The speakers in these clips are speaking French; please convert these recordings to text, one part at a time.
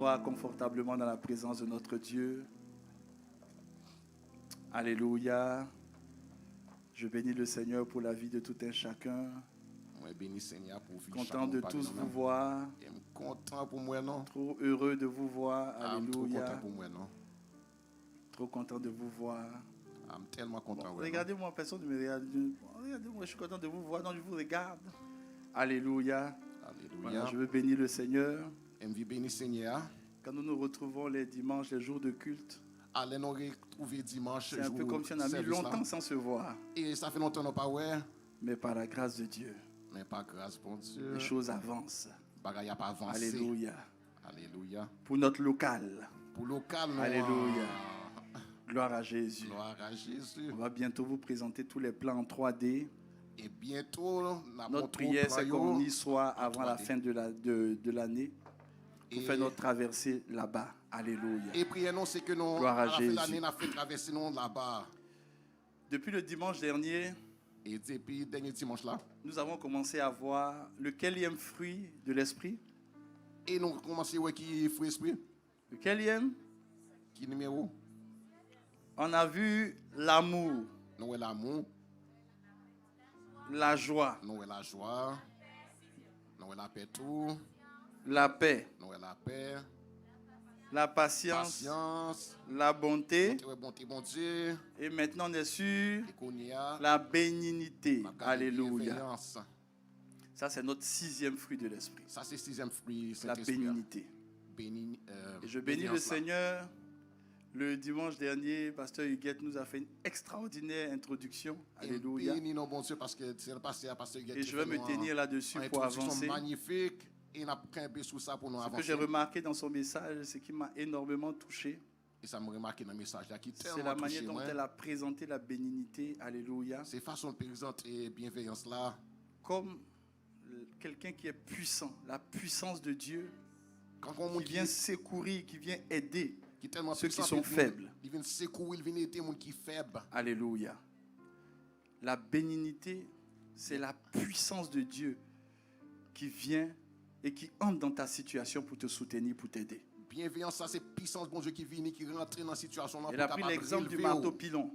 Confortablement dans la présence de notre Dieu. Alléluia. Je bénis le Seigneur pour la vie de tout un chacun. Content de tous vous voir. Trop heureux de vous voir. Alléluia. Trop content de vous voir. Tellement content. Regardez-moi, personne ne me regarde. Regardez-moi, je suis content de vous voir. Donc je vous regarde. Alléluia. Voilà, je veux bénir le Seigneur. Quand nous nous retrouvons les dimanches, les jours de culte, c'est un peu comme si on a mis longtemps sans se voir. Et ça fait longtemps qu'on n'a pas ouais. Mais par la grâce de Dieu, les choses avancent. Alléluia. Alléluia. Pour notre local. Alléluia. Gloire à Jésus. Gloire à Jésus. On va bientôt vous présenter tous les plans en 3D. Et bientôt, notre prière, c'est qu'on y soit avant la fin de l'année. Pour faire notre traversée là-bas. Alléluia. Et prions, c'est que nous, gloire à Jésus. L'année, a fait traverser nous là-bas. Depuis le dimanche dernier, et depuis le dernier dimanche là, nous avons commencé à voir le quatrième fruit de l'esprit. Et nous avons commencé à voir qui fruit esprit. Le quatrième? Qui numéro? On a vu l'amour. Nous l'amour. La joie. Nous la joie. Nous la paix tout. La paix. Nous la paix. La patience. La bonté. Bon Dieu. Et maintenant on est sur la bénignité. Alléluia. Ça c'est notre 6e fruit de l'esprit. Ça c'est 6e fruit. La bénignité. Et je bénis le Seigneur. Le dimanche dernier, Pasteur Huguette nous a fait une extraordinaire introduction. Alléluia. Et je vais me tenir là-dessus pour avancer. Magnifique. Et ce que j'ai remarqué dans son message, c'est qui m'a énormément touché. Et ça m'a remarqué dans le message. C'est la manière dont elle a présenté la bénignité. Alléluia. C'est façon de présenter bienveillance là. Comme quelqu'un qui est puissant, la puissance de Dieu, qui vient secourir, qui vient aider ceux qui sont faibles. Il vient secourir, il vient aider les qui sont faibles. Alléluia. La bénignité, c'est la puissance de Dieu qui vient et qui entre dans ta situation pour te soutenir, pour t'aider. Bienveillance, ça c'est puissance bon Dieu qui vient, qui rentre dans la situation. Il a pris l'exemple du marteau pilon.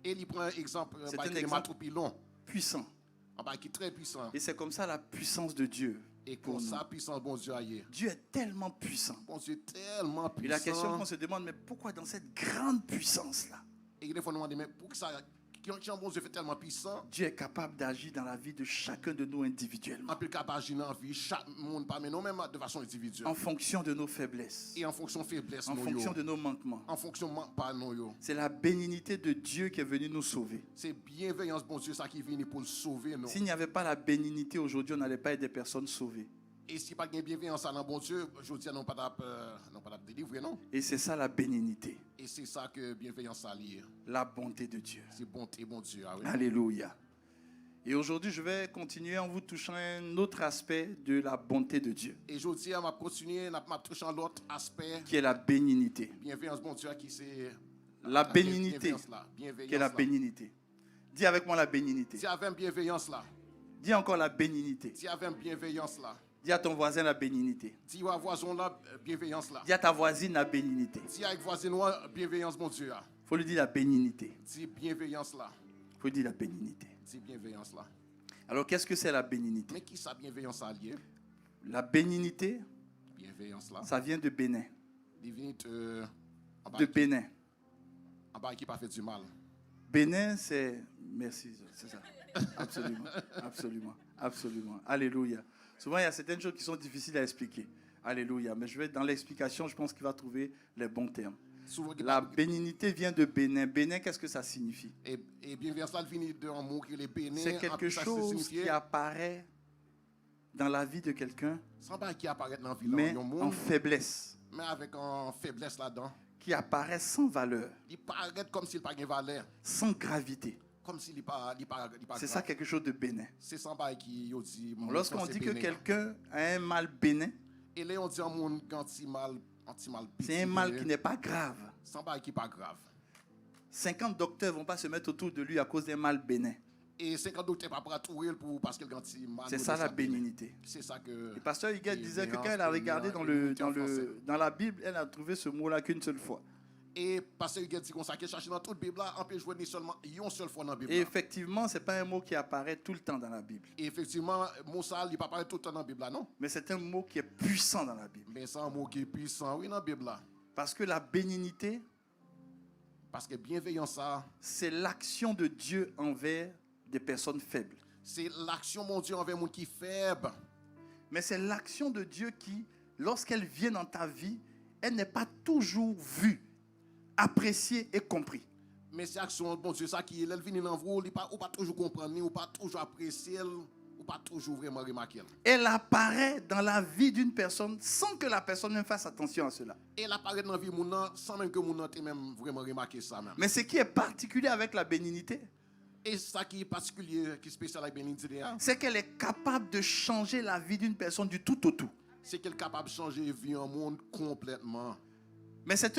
Et il prend l'exemple du marteau pilon. Puissant. Qui est très puissant. Et c'est comme ça la puissance de Dieu. Et comme ça, puissance bon Dieu ailleurs. Dieu est tellement puissant. Bon Dieu est tellement puissant. Et la question qu'on se demande, mais pourquoi dans cette grande puissance-là? Et il faut nous demander, mais pourquoi ça... Quand bon Dieu fait tellement puissant, Dieu est capable d'agir dans la vie de chacun de nous individuellement. Capable d'agir dans la vie chaque monde parmi nous même de façon individuelle. En fonction de nos faiblesses. Et en fonction de faiblesses. En fonction de nos manquements. En fonction de pas nous. C'est la bénignité de Dieu qui est venue nous sauver. C'est bienveillance bon Dieu ça qui vient pour sauver nous. S'il n'y avait pas la bénignité aujourd'hui, on n'allait pas être des personnes sauvées. Et si pas de bienveillance dans bon Dieu, je dis non pas de délivrer non. Et c'est ça la bénignité. Et c'est ça que bienveillance a lié. La bonté de Dieu. C'est bonté bon Dieu. Ah oui. Alléluia. Et aujourd'hui, je vais continuer en vous touchant un autre aspect de la bonté de Dieu. Et aujourd'hui, on va continuer en touchant l'autre aspect qui est la bénignité. Bienveillance bon Dieu qui c'est la bénignité. Qui est la bénignité. Dis avec moi la bénignité. Dis avec bienveillance là. Dis encore la bénignité. Dis avec bienveillance là. Dis à ton voisin la bénignité. Dis à voisin la bienveillance là. Dis à ta voisine la bénignité. Dis avec voisin la bienveillance mon Dieu. Faut lui dire la bénignité. Dis bienveillance là. Faut lui dire la bénignité. Dis bienveillance là. Alors qu'est-ce que c'est la bénignité? Mais qui ça bienveillance alliée? La bénignité. Bienveillance là. Ça vient de Bénin. De Bénin. En bas qui pas fait du mal. Bénin c'est merci, c'est ça. Absolument, absolument, absolument. Alléluia. Souvent, il y a certaines choses qui sont difficiles à expliquer. Alléluia. Mais je vais dans l'explication, je pense qu'il va trouver les bons termes. La bénignité vient de Bénin. Bénin, qu'est-ce que ça signifie? Et bienveillance, ça vient d'un mot qui est Bénin. C'est quelque chose qui apparaît dans la vie de quelqu'un, mais en faiblesse. Mais avec en faiblesse là-dedans. Qui apparaît sans valeur. Il paraît comme s'il n'a pas de valeur. Sans gravité. Comme s'il n'est pas c'est ça quelque chose de bénin. C'est ça qui dit. Lorsqu'on dit que quelqu'un a un mal bénin, et là on dit un monde anti-mal. C'est un mal qui n'est pas grave. Sans qui pas grave. 50 docteurs ne vont pas se mettre autour de lui à cause d'un mal bénin. Et 50 docteurs pas prêt tout pour parce qu'elle ganti mal. C'est ça la bénignité. C'est ça que. Et pasteur Huguette disait que quand elle a regardé dans la Bible, elle a trouvé ce mot-là qu'une seule fois. Et pasteur Huguette dit qu'on s'est cherché dans toute la Bible là, on peut jouer seulement une seule fois dans la Bible. Et effectivement, c'est pas un mot qui apparaît tout le temps dans la Bible. Et effectivement, Moussa, il ne pas parler tout le temps dans la Bible là, non? Mais c'est un mot qui est puissant dans la Bible. Mais c'est un mot qui est puissant, oui, dans la Bible là. Parce que la bénignité, parce que bienveillance ça, c'est l'action de Dieu envers des personnes faibles. c'est l'action mon Dieu envers monde qui est faible. Mais c'est l'action de Dieu qui, lorsqu'elle vient dans ta vie, elle n'est pas toujours vue, appréciée et comprise. Mais c'est l'action bon Dieu ça qui elle vient dans vous, il pas toujours comprendre, ou pas toujours apprécier, ou pas toujours vraiment remarquer. Elle apparaît dans la vie d'une personne sans que la personne même fasse attention à cela. Et elle apparaît dans la vie mon sans même que mon ait même vraiment remarqué ça même. Mais ce qui est particulier avec la bénignité, Et ça qui est particulier, qui est spécial avec bénignité, c'est qu'elle est capable de changer la vie d'une personne du tout au tout. c'est qu'elle est capable de changer la vie en monde complètement. Mais c'est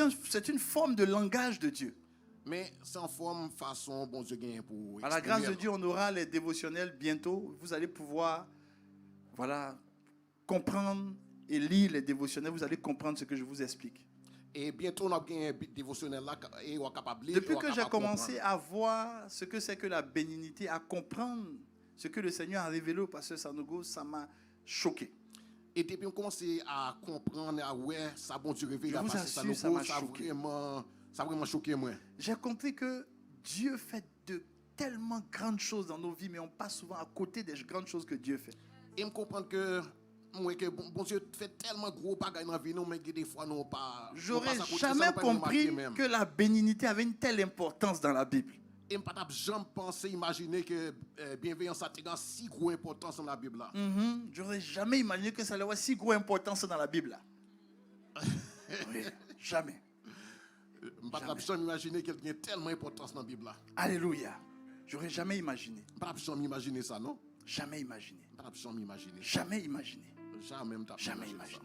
une forme de langage de Dieu. Mais sans forme, façon, bon Dieu gagne pour. À la grâce de Dieu, on aura les dévotionnels bientôt. Vous allez pouvoir, comprendre et lire les dévotionnels. Vous allez comprendre ce que je vous explique. Et bientôt, on a un dévotionnel là et on est capable de lire. Depuis que j'ai commencé à voir ce que c'est que la bénignité, à comprendre ce que le Seigneur a révélé au pasteur Sanogo, ça m'a choqué. Et depuis qu'on commence à comprendre, à ouais, ça bon Dieu révélé à pasteur assure, Sanogo, ça m'a ça a vraiment choqué moi. J'ai compris que Dieu fait de tellement grandes choses dans nos vies, mais on passe souvent à côté des grandes choses que Dieu fait. Et me comprendre que bon Dieu fait tellement gros bagages dans la vie, mais des fois non pas. J'aurais jamais compris que la bénignité avait une telle importance dans la Bible. Et je ne peux jamais penser, imaginer que bienveillance a une si grosse importance dans la Bible là. J'aurais jamais imaginé que ça avait si grosse importance dans la Bible là. Oui, jamais. Je ne peux jamais imaginer qu'elle a tellement d'importance dans la Bible là. Alléluia. J'aurais jamais imaginé. Je ne peux jamais imaginer ça, non? Jamais imaginé. Je ne peux jamais imaginer. Jamais imaginé. Jamais imaginé.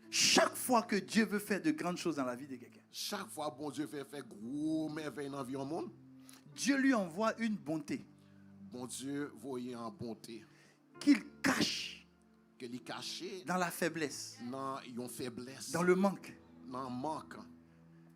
Chaque fois que Dieu veut faire de grandes choses dans la vie de quelqu'un, chaque fois bon Dieu fait gros merveilles dans la vie au monde, Dieu lui envoie une bonté. Bon Dieu voyait en bonté. Qu'il cache. Qu'il est caché. Dans la faiblesse. Dans une faiblesse. Dans le manque. Dans le manque.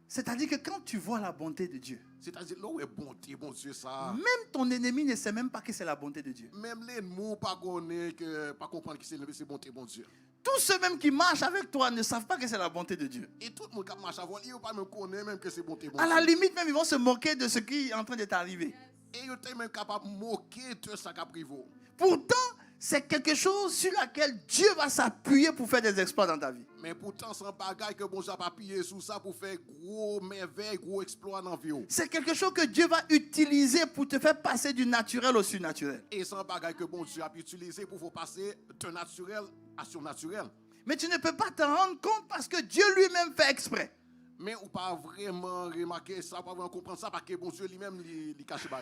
C'est-à-dire que quand tu vois la bonté de Dieu, c'est-à-dire là où est bonté, bon Dieu ça. Même ton ennemi ne sait même pas que c'est la bonté de Dieu. Même l'ennemi pas comprendre que c'est bonté, bon Dieu. Tous ceux même qui marchent avec toi ne savent pas que c'est la bonté de Dieu. Et tout le monde qui marche avant, ils ne pas même connaître même que c'est bonté, bon À Dieu. la limite même, ils vont se moquer de ce qui est en train de t'arriver. Et ils sont même capables de moquer de ça qui privé. Pourtant, c'est quelque chose sur laquelle Dieu va s'appuyer pour faire des exploits dans ta vie. Mais pourtant, c'est un bagage que bon Dieu va appuyer sur ça pour faire gros merveilles, gros exploits dans la vie. C'est quelque chose que Dieu va utiliser pour te faire passer du naturel au surnaturel. Et c'est un bagage que bon Dieu a utilisé pour faire passer de naturel à surnaturel. Mais tu ne peux pas te rendre compte parce que Dieu lui-même fait exprès. Mais on pas vraiment remarquer ça, pas vraiment comprendre ça parce que bon Dieu lui-même il cache pas.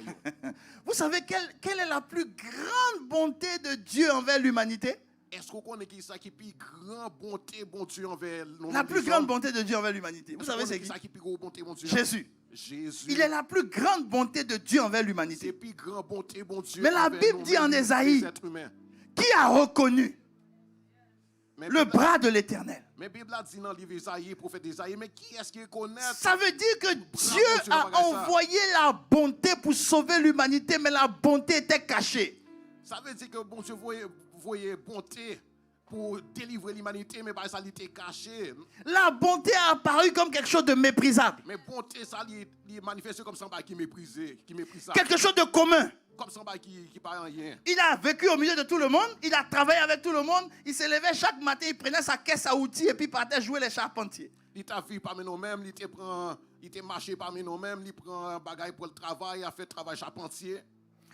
Vous savez quelle est la plus grande bonté de Dieu envers l'humanité? Est-ce qu'on connaît qui ça qui plus grande bonté bon Dieu envers l'humanité? La plus grande bonté de Dieu envers l'humanité. Vous savez c'est qui? Ça qui plus grande bonté bon Dieu? Jésus. Jésus. Il est la plus grande bonté de Dieu envers l'humanité. C'est plus grande bonté bon Dieu. Mais la Bible dit en Ésaïe, qui a reconnu le bras de l'Éternel? Mais la Bible a dit dans le livre d'Ésaïe, prophète d'Ésaïe, mais qui est-ce qui connaît? Ça veut dire que Dieu a envoyé la bonté pour sauver l'humanité, mais la bonté était cachée. Ça veut dire que bon Dieu voyait bonté pour délivrer l'humanité, mais ça il était caché. La bonté a apparu comme quelque chose de méprisable. Mais bonté, ça il manifeste comme ça qui méprisait, qui méprisable. Quelque chose de commun. Comme ça qui parle rien. Il a vécu au milieu de tout le monde, il a travaillé avec tout le monde, il se levait chaque matin, il prenait sa caisse à outils et puis partait jouer les charpentiers. Il t'a vu parmi nous-mêmes, il t'a marché parmi nous-mêmes, il prend un bagage pour le travail, il a fait le travail charpentier.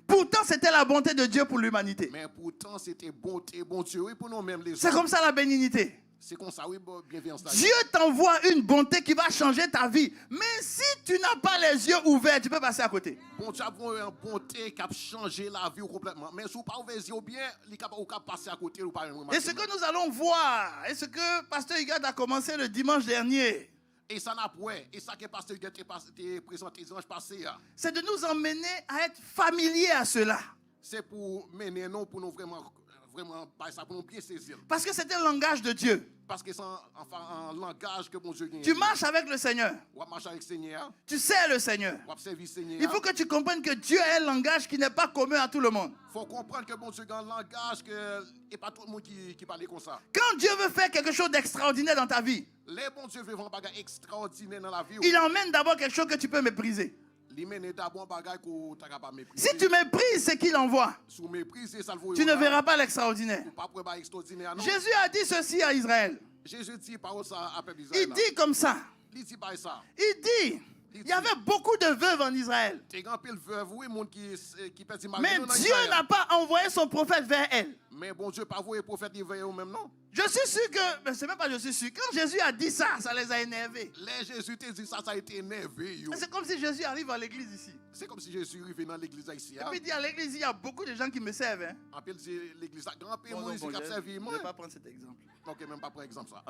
Pourtant, c'était la bonté de Dieu pour l'humanité. Mais pourtant, c'était bonté, bon Dieu, oui, pour nous-mêmes les autres. C'est comme ça la bénignité. C'est comme ça, oui, bienveillance. Dieu t'envoie une bonté qui va changer ta vie. Mais si tu n'as pas les yeux ouverts, tu peux passer à côté. Bon Dieu a une bonté qui a changé la vie complètement. Mais si vous n'avez pas ouvert les yeux bien, il peut passer à côté. Et ce que nous allons voir, et ce que Pasteur Huguette a commencé le dimanche dernier. Et ça n'a pas, et ça que pasteur te présenté dimanche passé, c'est de nous emmener à être familiers à cela. c'est pour mener nous, pour nous vraiment, ça pour nous bien saisir. Parce que c'est un langage de Dieu. Parce que c'est un langage que bon Dieu gagne. Tu marches avec le Seigneur. On marche avec le Seigneur, Tu sais le Seigneur. on servir le Seigneur. Il faut que tu comprennes que Dieu a un langage qui n'est pas commun à tout le monde. Il faut comprendre que bon Dieu a un langage que et pas tout le monde qui parle comme ça. Quand Dieu veut faire quelque chose d'extraordinaire dans ta vie, Les bon Dieu veut un bagage extraordinaire dans la vie. il emmène d'abord quelque chose que tu peux mépriser. Il mène d'abord un bagage que tu n'as pas mépriser. Si tu méprises ce qu'il envoie, Sous mépriser, ça le vaut. tu ne verras pas l'extraordinaire. Pas pour bagage extraordinaire, non. Jésus a dit ceci à Israël. Jésus dit parole ça à peuple Israël. Il dit comme ça. Il dit pas ça. Il dit, il y avait beaucoup de veuves en Israël. T'es grand pile veuve, oui, monde qui pèse mal. Mais Dieu n'a pas envoyé son prophète vers elle. Mais bon Dieu pas voué prophète il veille au même non. Je suis sûr que, mais c'est même pas je suis sûr, quand Jésus a dit ça, ça les a énervés. Les Jésus te dit ça a été énervé. Yo. C'est comme si Jésus arrive à l'église ici. C'est comme si Jésus arrivait dans l'église ici. Et puis il dit à l'église, il y a beaucoup de gens qui me servent. Hein. En pile l'église grand pile Bon, monde ici qui a servi je ne moi. vais pas prendre cet exemple. OK, même pas pour exemple ça.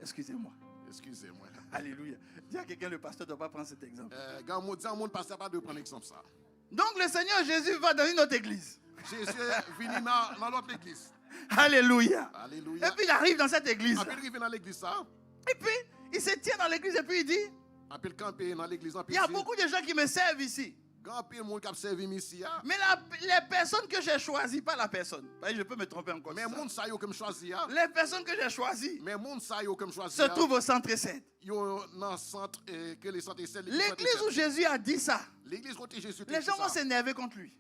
Excusez-moi. Excusez-moi. Alléluia. Dis à quelqu'un, le pasteur ne doit pas prendre cet exemple. Quand on dit à monde pasteur pas de prendre exemple ça. Donc le Seigneur Jésus va dans une autre église. Jésus vient dans l'autre église. Alléluia. Alléluia. Et puis il arrive dans cette église. En pile arrive dans l'église ça. Et puis il se tient dans l'église et puis il dit, En pile camper dans l'église en il pile. y a beaucoup de gens qui me servent ici. Grand pile monde qui a servi ici. Mais les personnes que j'ai choisies, pas la personne. Je peux me tromper encore. Mais monde ça yo comme choisi. Les personnes que j'ai choisies Mais monde ça yo comme choisi. se trouvent au centre 7. Yo dans centre que les centres c'est L'église où Jésus a dit ça, l'église côté Jésus. les gens vont s'énerver contre lui.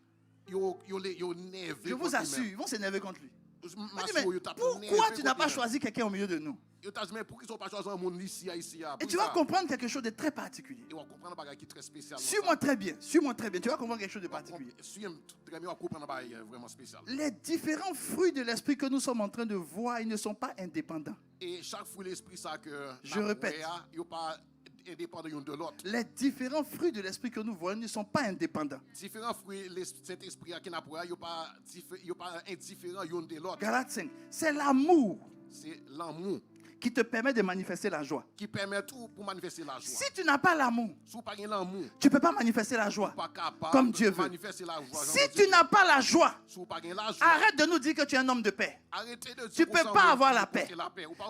Yo nerveux. Je vous assure, ils vont s'énerver contre lui. Je On dit, mais pourquoi tu n'as pas choisi quelqu'un au milieu de nous? Yo t'a dit mais pourquoi ils ont pas choisi un monde ici ici. Et tu vas comprendre quelque chose de très particulier. Tu vas comprendre un bagage qui est très spécial. Suis-moi très bien, suis-moi très bien. Tu vas comprendre quelque chose de particulier. Suis-moi très bien, comprendre un bagage vraiment spécial. Les différents fruits de l'esprit que nous sommes en train de voir, ils ne sont pas indépendants. Et chaque fruit de l'esprit ça que Je répète. yo pas indépendant l'un de l'autre. Les différents fruits de l'esprit que nous voyons ne sont pas indépendants. Différents fruits cet esprit qui n'a pas yo pas indifférent l'un de l'autre. Galates 5, c'est l'amour C'est l'amour qui te permet de manifester la joie. qui permet tout pour manifester la joie. Si tu n'as pas l'amour, Si vous n'avez pas l'amour, tu ne peux pas manifester la joie pas capable comme Dieu de veut. manifester la joie. Si tu n'as pas la joie, Si vous n'avez pas la joie, arrête de nous dire que tu es un homme de paix. arrêtez de dire Tu ne peux pas avoir la paix.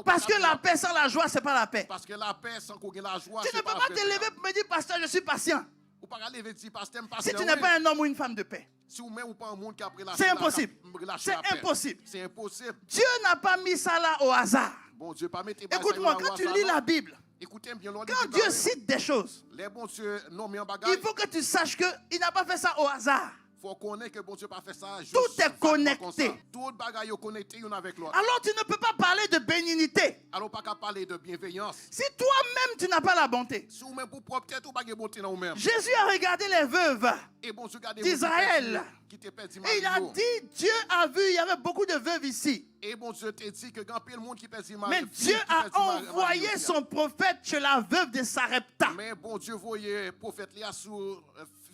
Parce que la paix sans la joie, ce n'est pas la paix. Parce que la paix sans qu'on ait la joie, Tu ne peux pas te lever pour me dire, pasteur, je suis patient. Ou pas lever dire pasteur, Si tu n'es pas un homme ou une femme de paix. Si vous même pas un monde qui a pris la C'est impossible. C'est impossible. C'est impossible. Dieu n'a pas mis ça là au hasard. Bon Dieu, pas mettre Écoute-moi, quand tu lis la Bible, écoutez bien, quand Dieu cite des choses, les bons Dieu nommés en bagage, il faut que tu saches qu'il n'a pas fait ça au hasard. faut connaître que bon Dieu pas fait ça. Juste Tout est connecté. Tout bagage est connecté l'un avec l'autre. Alors tu ne peux pas parler de bénignité. Alors pas qu'à parler de bienveillance. Si toi-même tu n'as pas la bonté. Si vous même pour propre tête ou pas de bonté dans vous-même. Jésus a regardé les veuves Et bon Dieu regardez d'Israël. qui te perdu Et il a dit, Dieu a vu, il y avait beaucoup de veuves ici. Et bon Dieu te dit que grand pile monde qui perdu Mais Dieu a envoyé son prophète chez la veuve de Sarepta. Mais bon Dieu voyait prophète Léa sur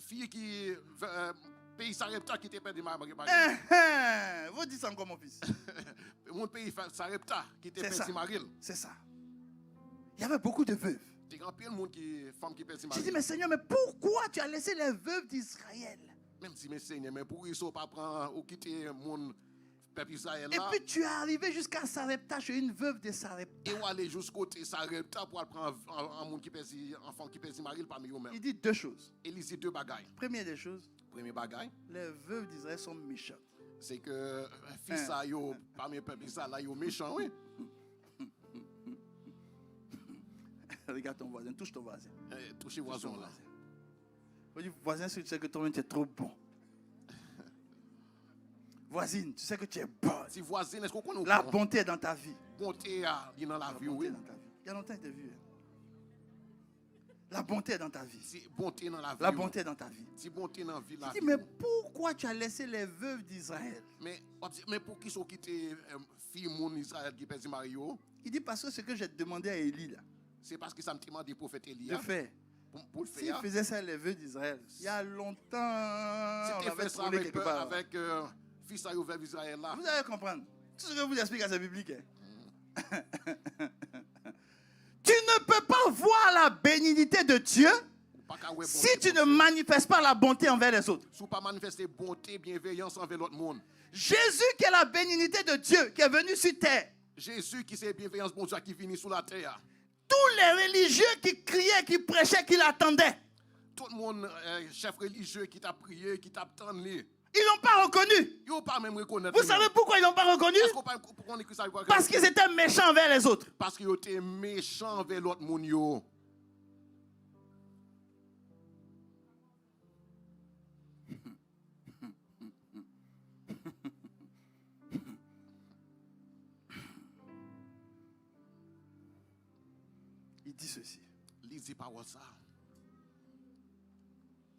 fille qui pays Sarepta qui te perdu mari. Vous dites ça encore mon fils. Mon pays Sarepta qui te perdu mari. C'est ça. Il y avait beaucoup de veuves. Des grand pile monde qui femme qui perdu mari. J'ai dit mais Seigneur, mais pourquoi tu as laissé les veuves d'Israël? Même si mes Seigneur, mais pour ils sont pas prendre ou quitter mon peuple Israël Et là. puis tu es arrivé jusqu'à Sarepta chez une veuve de Sarepta. Et ou aller jusqu'au côté Sarepta pour prendre un monde qui perdu enfant qui perdu mari parmi eux-mêmes. Il dit deux choses. Et il dit deux bagailles. Première des choses, Premier bagaille, les veuves d'Israël sont méchantes. c'est que fils ça yo parmi peuple Israël là yo méchant oui. Regarde ton voisin, touche ton voisin. Touchez voisin là. Faut dire, voisin, si tu sais que toi-même tu es trop bon. Voisine, tu sais que tu es bonne. Si voisine, est-ce qu'on connaît La bonté est dans ta vie. bonté est dans la vie, bonté oui. est dans ta vie. Il y a longtemps que je t'ai vu. La bonté est dans ta vie. Si bonté dans la vie. La bonté est dans ta vie. Si bonté dans la vie, la Il dit, vie. mais pourquoi tu as laissé les veuves d'Israël? Mais pour qui sont quittés fille mon Israël qui pèse Mario? Il dit, parce que ce que j'ai demandé à Élie là, C'est parce que ça me demande des prophètes de Élie. faire. Pour le S'il faire. faisait ça les vœux d'Israël, il y a longtemps, on C'était avait fait ça trouvé quelque part. avec fils à vers Israël là. Vous allez comprendre. Tout ce que je vous explique, c'est biblique. Hein. la bénignité de Dieu si tu ne manifestes pas la bonté envers les autres. Si tu pas manifester bonté, bienveillance envers l'autre monde. Jésus qui est la bénignité de Dieu qui est venu sur terre. Jésus qui c'est bienveillance bon Dieu qui vient sur la terre. Tous les religieux qui criaient, qui prêchaient, qui l'attendaient. Tout le monde, chef religieux qui t'a prié, qui t'a attendu. Ils ne l'ont pas reconnu. Ils n'ont pas même reconnaître. Vous savez pourquoi ils ne l'ont pas reconnu? Pourquoi on écrit ça? Parce qu'ils étaient méchants envers les autres. Parce qu'ils étaient méchants envers l'autre monde. Il dit ceci. Il dit pas ça.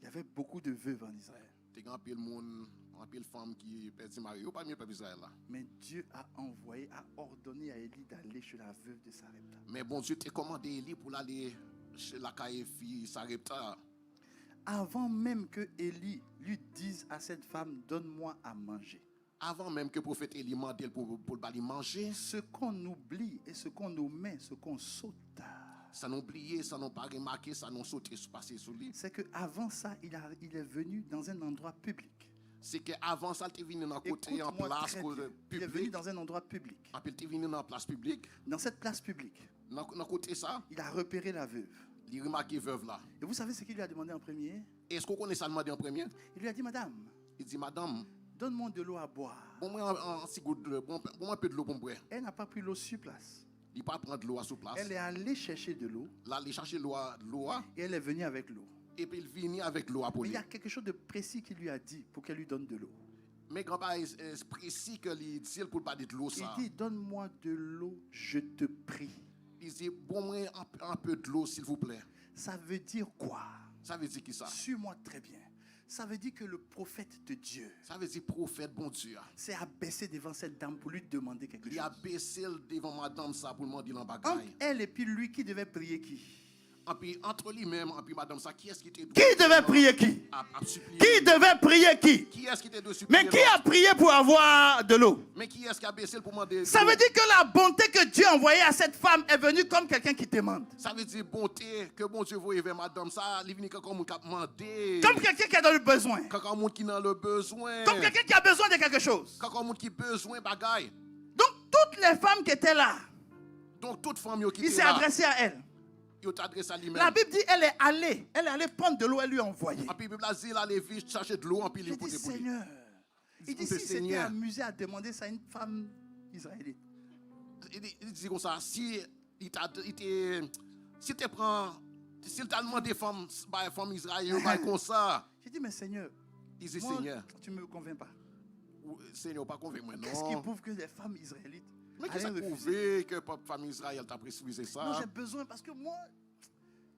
Il y avait beaucoup de veuves en Israël. Il y a un peu de monde, un peu de femmes qui perdent marié. Pas mieux peuple Israël là. Mais Dieu a envoyé, a ordonné à Élie d'aller chez la veuve de Sarepta. Mais bon Dieu t'a commandé Élie pour aller chez la fille Sarepta. Avant même que Élie lui dise à cette femme, donne-moi à manger. Avant même que le prophète Élie demande pour aller manger. Ce qu'on oublie et ce qu'on omet, ce qu'on saute. Ça n'ont oublié, ça n'ont pas remarqué, ça n'ont sauté, passé sur lui. C'est qu'avant ça, il est venu dans un endroit public. C'est qu'avant ça, il est venu dans côté en place public. Il est venu dans un endroit public. Après, il est venu dans la place publique. Dans cette place publique, Dans côté ça, il a repéré la veuve. il a remarqué veuve là. Et vous savez ce qu'il lui a demandé en premier? Est-ce qu'on connaît ça demandé en premier? Il lui a dit, madame, Il dit, madame, donne-moi de l'eau à boire. bon, moi, un peu de l'eau pour me boire. Elle n'a pas pris l'eau sur place. Il pas prendre de l'eau à sur place. Elle est allée chercher de l'eau Là, il chercher l'eau et elle est venue avec l'eau. et puis il vient avec l'eau à Mais il lui. y a quelque chose de précis qu'il lui a dit pour qu'elle lui donne de l'eau. Mais grand-père est précis que il dit pour pas dire de l'eau ça. Il dit, donne-moi de l'eau, je te prie. Il dit, bon, moi, un peu de l'eau, s'il vous plaît. Ça veut dire quoi? Ça veut dire qui ça? Suis-moi très bien. Ça veut dire que le prophète de Dieu Ça veut dire prophète, bon Dieu. s'est abaissé devant cette dame pour lui demander quelque Il a chose. baissé devant madame ça pour demander l'en Entre bagaille. elle et puis lui, qui devait prier qui? Et puis entre lui-même et puis madame ça, qui est-ce qui était Qui devait prier qui? à supplier? Qui devait prier qui? Qui est-ce qui était de supplier? Mais qui a prié pour avoir de l'eau? Mais qui est-ce qui a baissé pour demander? Ça veut dire que la bonté que Dieu a envoyée à cette femme est venue comme quelqu'un qui demande. Ça veut dire bonté que bon Dieu voyait vers madame ça, il vient comme qui a demandé. Comme quelqu'un qui est dans le besoin. Quand un monde qui dans le besoin. Comme quelqu'un qui a besoin de quelque chose. Quand un monde qui besoin bagaille. Donc toutes les femmes qui étaient là, Donc toute femme qui il était s'est là, adressé à elle. il t'adresse à lui-même. La Bible dit elle est allée prendre de l'eau et lui envoyer. Et puis la Bible a dit, elle vite chercher de l'eau en puis Il il dit pour lui. Seigneur. Il dit si c'était Seigneur. amusé à demander ça à une femme israélite. Il dit comme ça, si t'a demandé femme israélienne comme ça, J'ai dit mais Seigneur, il dit moi, Seigneur, tu ne me convaincs pas. Seigneur pas convaincu moi Qu'est-ce qui non. prouve que les femmes israélites Mais qu'est-ce allaient qui refuser? prouve que la famille Israël t'a précisé Non, ça? j'ai besoin parce que moi,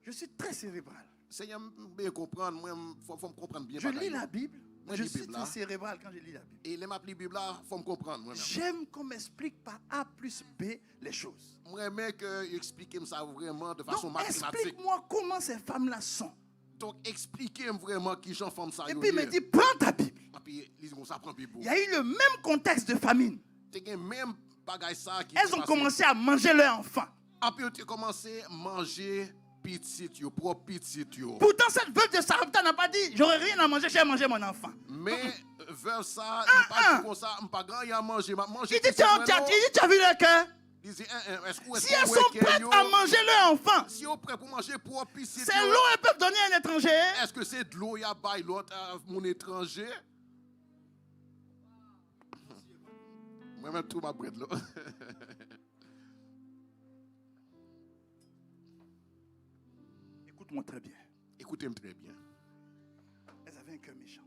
je suis très cérébral. Seigneur, bien comprendre, moi faut me comprendre bien. Je lis la Bible. Moi, Je lis suis Bible, très là. cérébral quand je lis la Bible. Et les m'appeler Bible là, faut me comprendre moi-même. J'aime qu'on m'explique par A plus B les choses. Moi j'aime que expliquer ça vraiment de façon Donc, mathématique. explique-moi comment ces femmes-là sont. Donc expliquer vraiment qui j'en forme ça. Et puis il me dit, prends ta Bible. Et puis ils disent ça prend Bible. Il y a eu le même contexte de famine. Tu as même bagaille ça qui Elles ont commencé à manger leurs enfants. Et puis tu as commencé à manger petit yo, propre petit yo. Pourtant, cette veuve de Sarepta n'a pas dit, j'aurais rien à manger, j'ai mangé mon enfant. Mais vers ça, il pas dit comme ça, pas grand y a manger, manger. Il dit, tu as vu leur cœur? Il dit, est-ce que Si elles sont prêtes à manger leur enfant, si on prêt pour manger propre petit c'est l'eau qu'elles peuvent donner à un étranger. est-ce que c'est de l'eau y a bail l'autre mon étranger? Moi-même tout ma bride là. Écoute-moi très bien. Écoutez-moi très bien. Elles avaient un cœur méchant.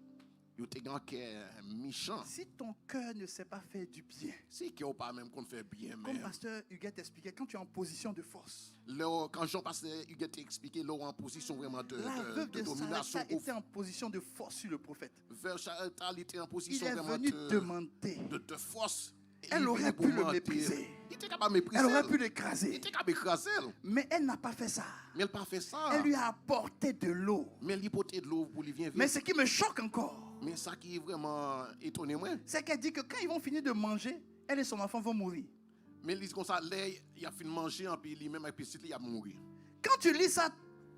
Yo te grand cœur méchant. Si ton cœur ne sait pas faire du bien, Si qui pas même qu'on fait bien comme même. pasteur Huguette expliquait, quand tu es en position de force, Là, quand Jean-Pasteur Huguette a expliqué, là, en position vraiment de la veuve de domination. Sarepta était en position de force sur le prophète. Vers Charles était en Il position est vraiment venu demander. de force. Elle aurait pu le mépriser. Il était capable de mépriser. Elle aurait pu Il l'écraser. était capable d'écraser. Mais elle n'a pas fait ça. Mais elle n'a pas fait ça. Elle lui a apporté de l'eau. Mais l'hypothèse de l'eau pour lui vient Mais vite. ce qui me choque encore, Mais ça qui est vraiment étonné, moi. c'est qu'elle dit que quand ils vont finir de manger, elle et son enfant vont mourir. Mais il dit comme ça, là, il a fini de manger, et puis lui-même, et puis il a mouru. quand tu lis ça,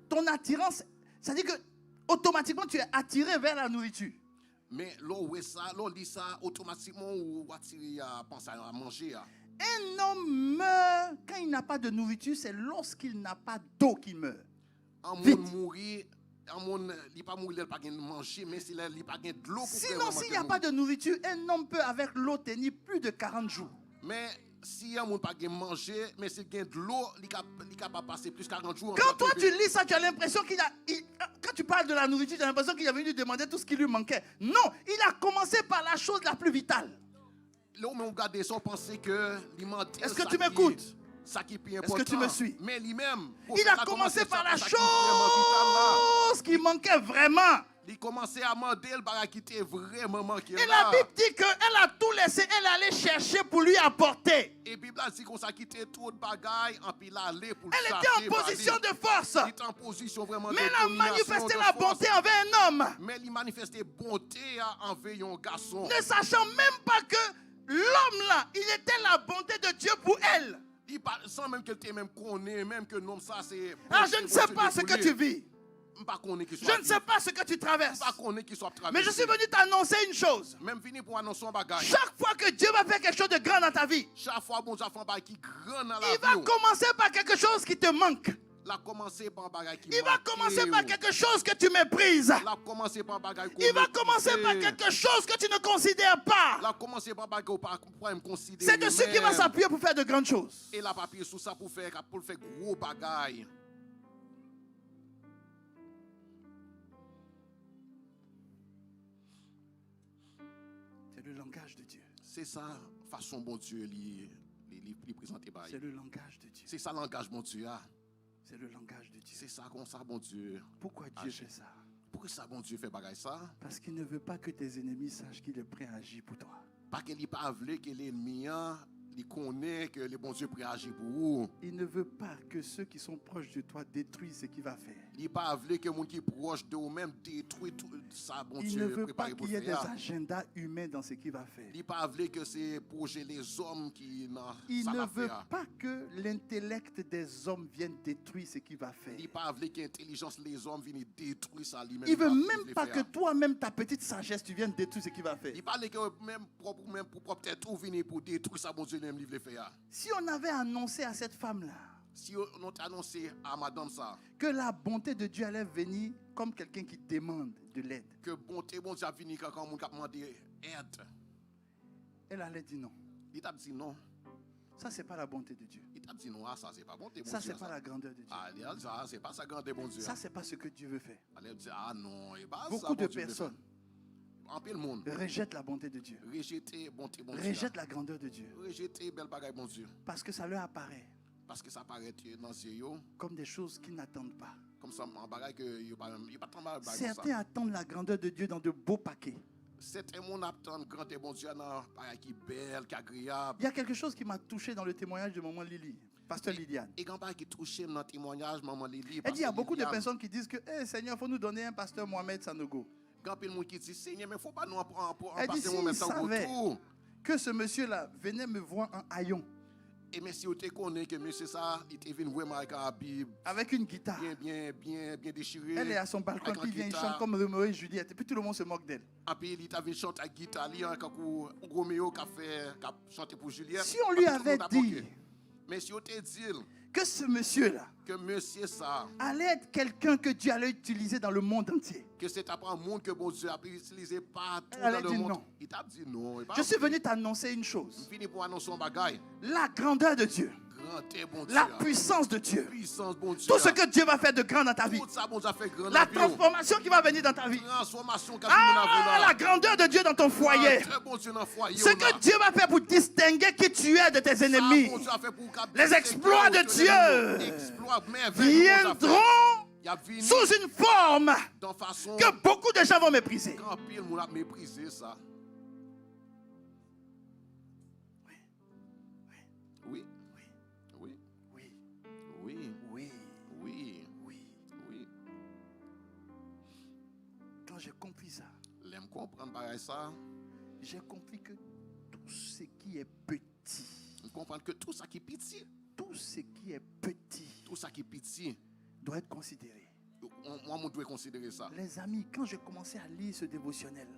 ton attirance, ça dit que automatiquement tu es attiré vers la nourriture. Mais l'on lit ça automatiquement ou attiré à penser à manger. Un homme meurt quand il n'a pas de nourriture, c'est lorsqu'il n'a pas d'eau qu'il meurt. Un monde mourir, un monde il pas mourir, il pas manger, mais s'il il pas de l'eau pour sinon, s'il n'y a pas de nourriture, un homme peut avec l'eau tenir plus de 40 jours. Mais si un monde pas manger, mais s'il gagne de l'eau, il capable passer plus de 40 jours. Quand toi tu lis ça, tu as l'impression quand tu parles de la nourriture, tu as l'impression qu'il est venu demander tout ce qui lui manquait. Non, il a commencé par la chose la plus vitale. Là où on regarde ça, on pense que l'alimentaire. Est-ce que tu m'écoutes? Ça qui est plus important. important. Est-ce que tu me suis? Mais lui-même, il a commencé par la chose qui manquait vraiment. Il commençait à demander le bagarre qui était vraiment manqué. Et la Bible dit qu'elle a tout laissé, elle allait chercher pour lui apporter. Et la Bible dit qu'on s'est quitté tout de bagaille, en puis l'aller pour elle était en position de force. Il était en position vraiment de mais elle a manifesté la bonté envers un homme. Mais il manifestait bonté envers un garçon. Ne sachant même pas que l'homme là, il était la bonté de Dieu pour elle. Sans même qu'elle même connaît, même que non, ça c'est. Alors je ne sais pas ce que tu vis. Je ne sais pas ce que tu traverses. Mais je suis venu t'annoncer une chose. Chaque fois que Dieu va faire quelque chose de grand dans ta vie, il va commencer par quelque chose qui te manque. Il va commencer par quelque chose que tu méprises. Il va commencer par quelque chose que tu ne considères pas. C'est dessus qu'il va s'appuyer pour faire de grandes choses. Et la papier sous ça pour faire gros bagaille. C'est le langage de Dieu. C'est ça façon bon Dieu lui présenter. C'est le langage de Dieu. C'est ça langage bon Dieu. C'est le langage de Dieu. C'est ça comme ça bon Dieu. Pourquoi Dieu fait ça? Pourquoi ça bon Dieu fait bagaille ça? Parce qu'il ne veut pas que tes ennemis sachent qu'il est prêt à agir pour toi. Parce qu'il n'est pas voulu que l'ennemi il connaît que le bon Dieu prêt à agir pour vous. Il ne veut pas que ceux qui sont proches de toi détruisent ce qu'il va faire. Il n'est pas voulu que les gens qui sont proches de vous-même détruisent tout ça, bon Dieu. Il ne veut pas qu'il y ait des agendas humains dans ce qu'il va faire. Il n'est pas voulu que c'est projet les hommes qui il ne veut pas que l'intellect des hommes vienne détruire ce qu'il va faire. Il n'est pas voulu que l'intelligence des hommes vienne détruire ça lui-même. Il ne veut même pas que toi-même, ta petite sagesse, tu viennes détruire ce qu'il va faire. Il parle que même pour propre tout venir pour détruire ça, bon Dieu. Si on avait annoncé à cette femme-là, si on a annoncé à madame ça, que la bonté de Dieu allait venir comme quelqu'un qui demande de l'aide, que bonté bon Dieu venir quand on a demandé aide, elle allait dire non. Il t'a dit non. Ça c'est pas la bonté de Dieu. Il t'a dit non, ça c'est pas bonté bon ça Dieu. C'est pas la grandeur de Dieu. Ah, c'est pas sa grandeur bon Dieu. Ça c'est pas ce que Dieu veut faire. Elle dit ah non, beaucoup de personnes en le monde rejette la bonté de Dieu. Rejette la grandeur de Dieu. Parce que ça leur apparaît. Parce que ça apparaît dans ses yeux comme des choses qu'ils n'attendent pas. Comme ça, en bagaille que il pas tant mal. Certains attendent la grandeur de Dieu dans de beaux paquets. Certains attendent grand et bon Dieu dans pareil qui belle, qui agréable. Il y a quelque chose qui m'a touché dans le témoignage de maman Lily, pasteur Liliane. Et quand qui touché dans le témoignage maman Lily. Elle dit il y a beaucoup de personnes qui disent que Seigneur, faut nous donner un pasteur Mohamed Sanogo. Quand il y a qui dit Seigneur, mais faut pas nous elle dit s'il savait que ce monsieur-là venait me voir en haillon. Et mais si vous te connaissez que monsieur ça, il était venu vraiment avec la Bible. Avec une guitare. Bien déchirée. Elle est à son balcon, puis il vient, il chante comme Roméo et Juliette. Et puis tout le monde se moque d'elle. Et puis il avait chanté à guitare, quand Roméo a chanté pour Juliette. Si on lui avait dit, mais si on te dit que ce monsieur-là allait être quelqu'un que Dieu allait utiliser dans le monde entier. Que c'est après un monde que bon Dieu a utilisé partout dans le monde. Non. Il t'a dit non. Je suis venu t'annoncer une chose. Pour annoncer un bagaille. La grandeur de Dieu. Bon la puissance de Dieu. Bon Dieu. Tout ce que Dieu va faire de grand dans ta vie. Ça, bon Dieu fait grand la transformation qui va venir dans ta vie. La grandeur de Dieu dans ton foyer. Bon Dieu dans foyer, ce que Dieu va faire pour distinguer qui tu es de tes ennemis. Les exploits de Dieu viendront sous une forme que beaucoup de gens vont mépriser. J'ai compris ça. J'ai compris que tout ce qui est petit, comprendre que tout ça qui est petit, tout ce qui est petit, tout ça qui est petit, doit être considéré. Moi, je dois considérer ça. Les amis, quand j'ai commencé à lire ce dévotionnel,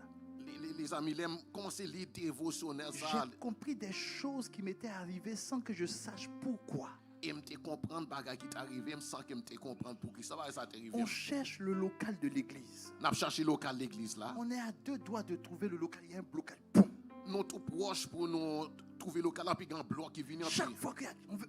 Les amis, ils aiment commencer à lire dévotionnel. j'ai compris des choses qui m'étaient arrivées sans que je sache pourquoi. Et me comprendre bagay qui t'arrive sans que me comprendre pour qui ça va ça t'arrive. On cherche le local de l'église. N'a cherché local l'église là. On est à 2 doigts de trouver le local. Il y a un local. Boum. Nous tout proche pour nous trouver local puis un bloc qui vient. Chaque fois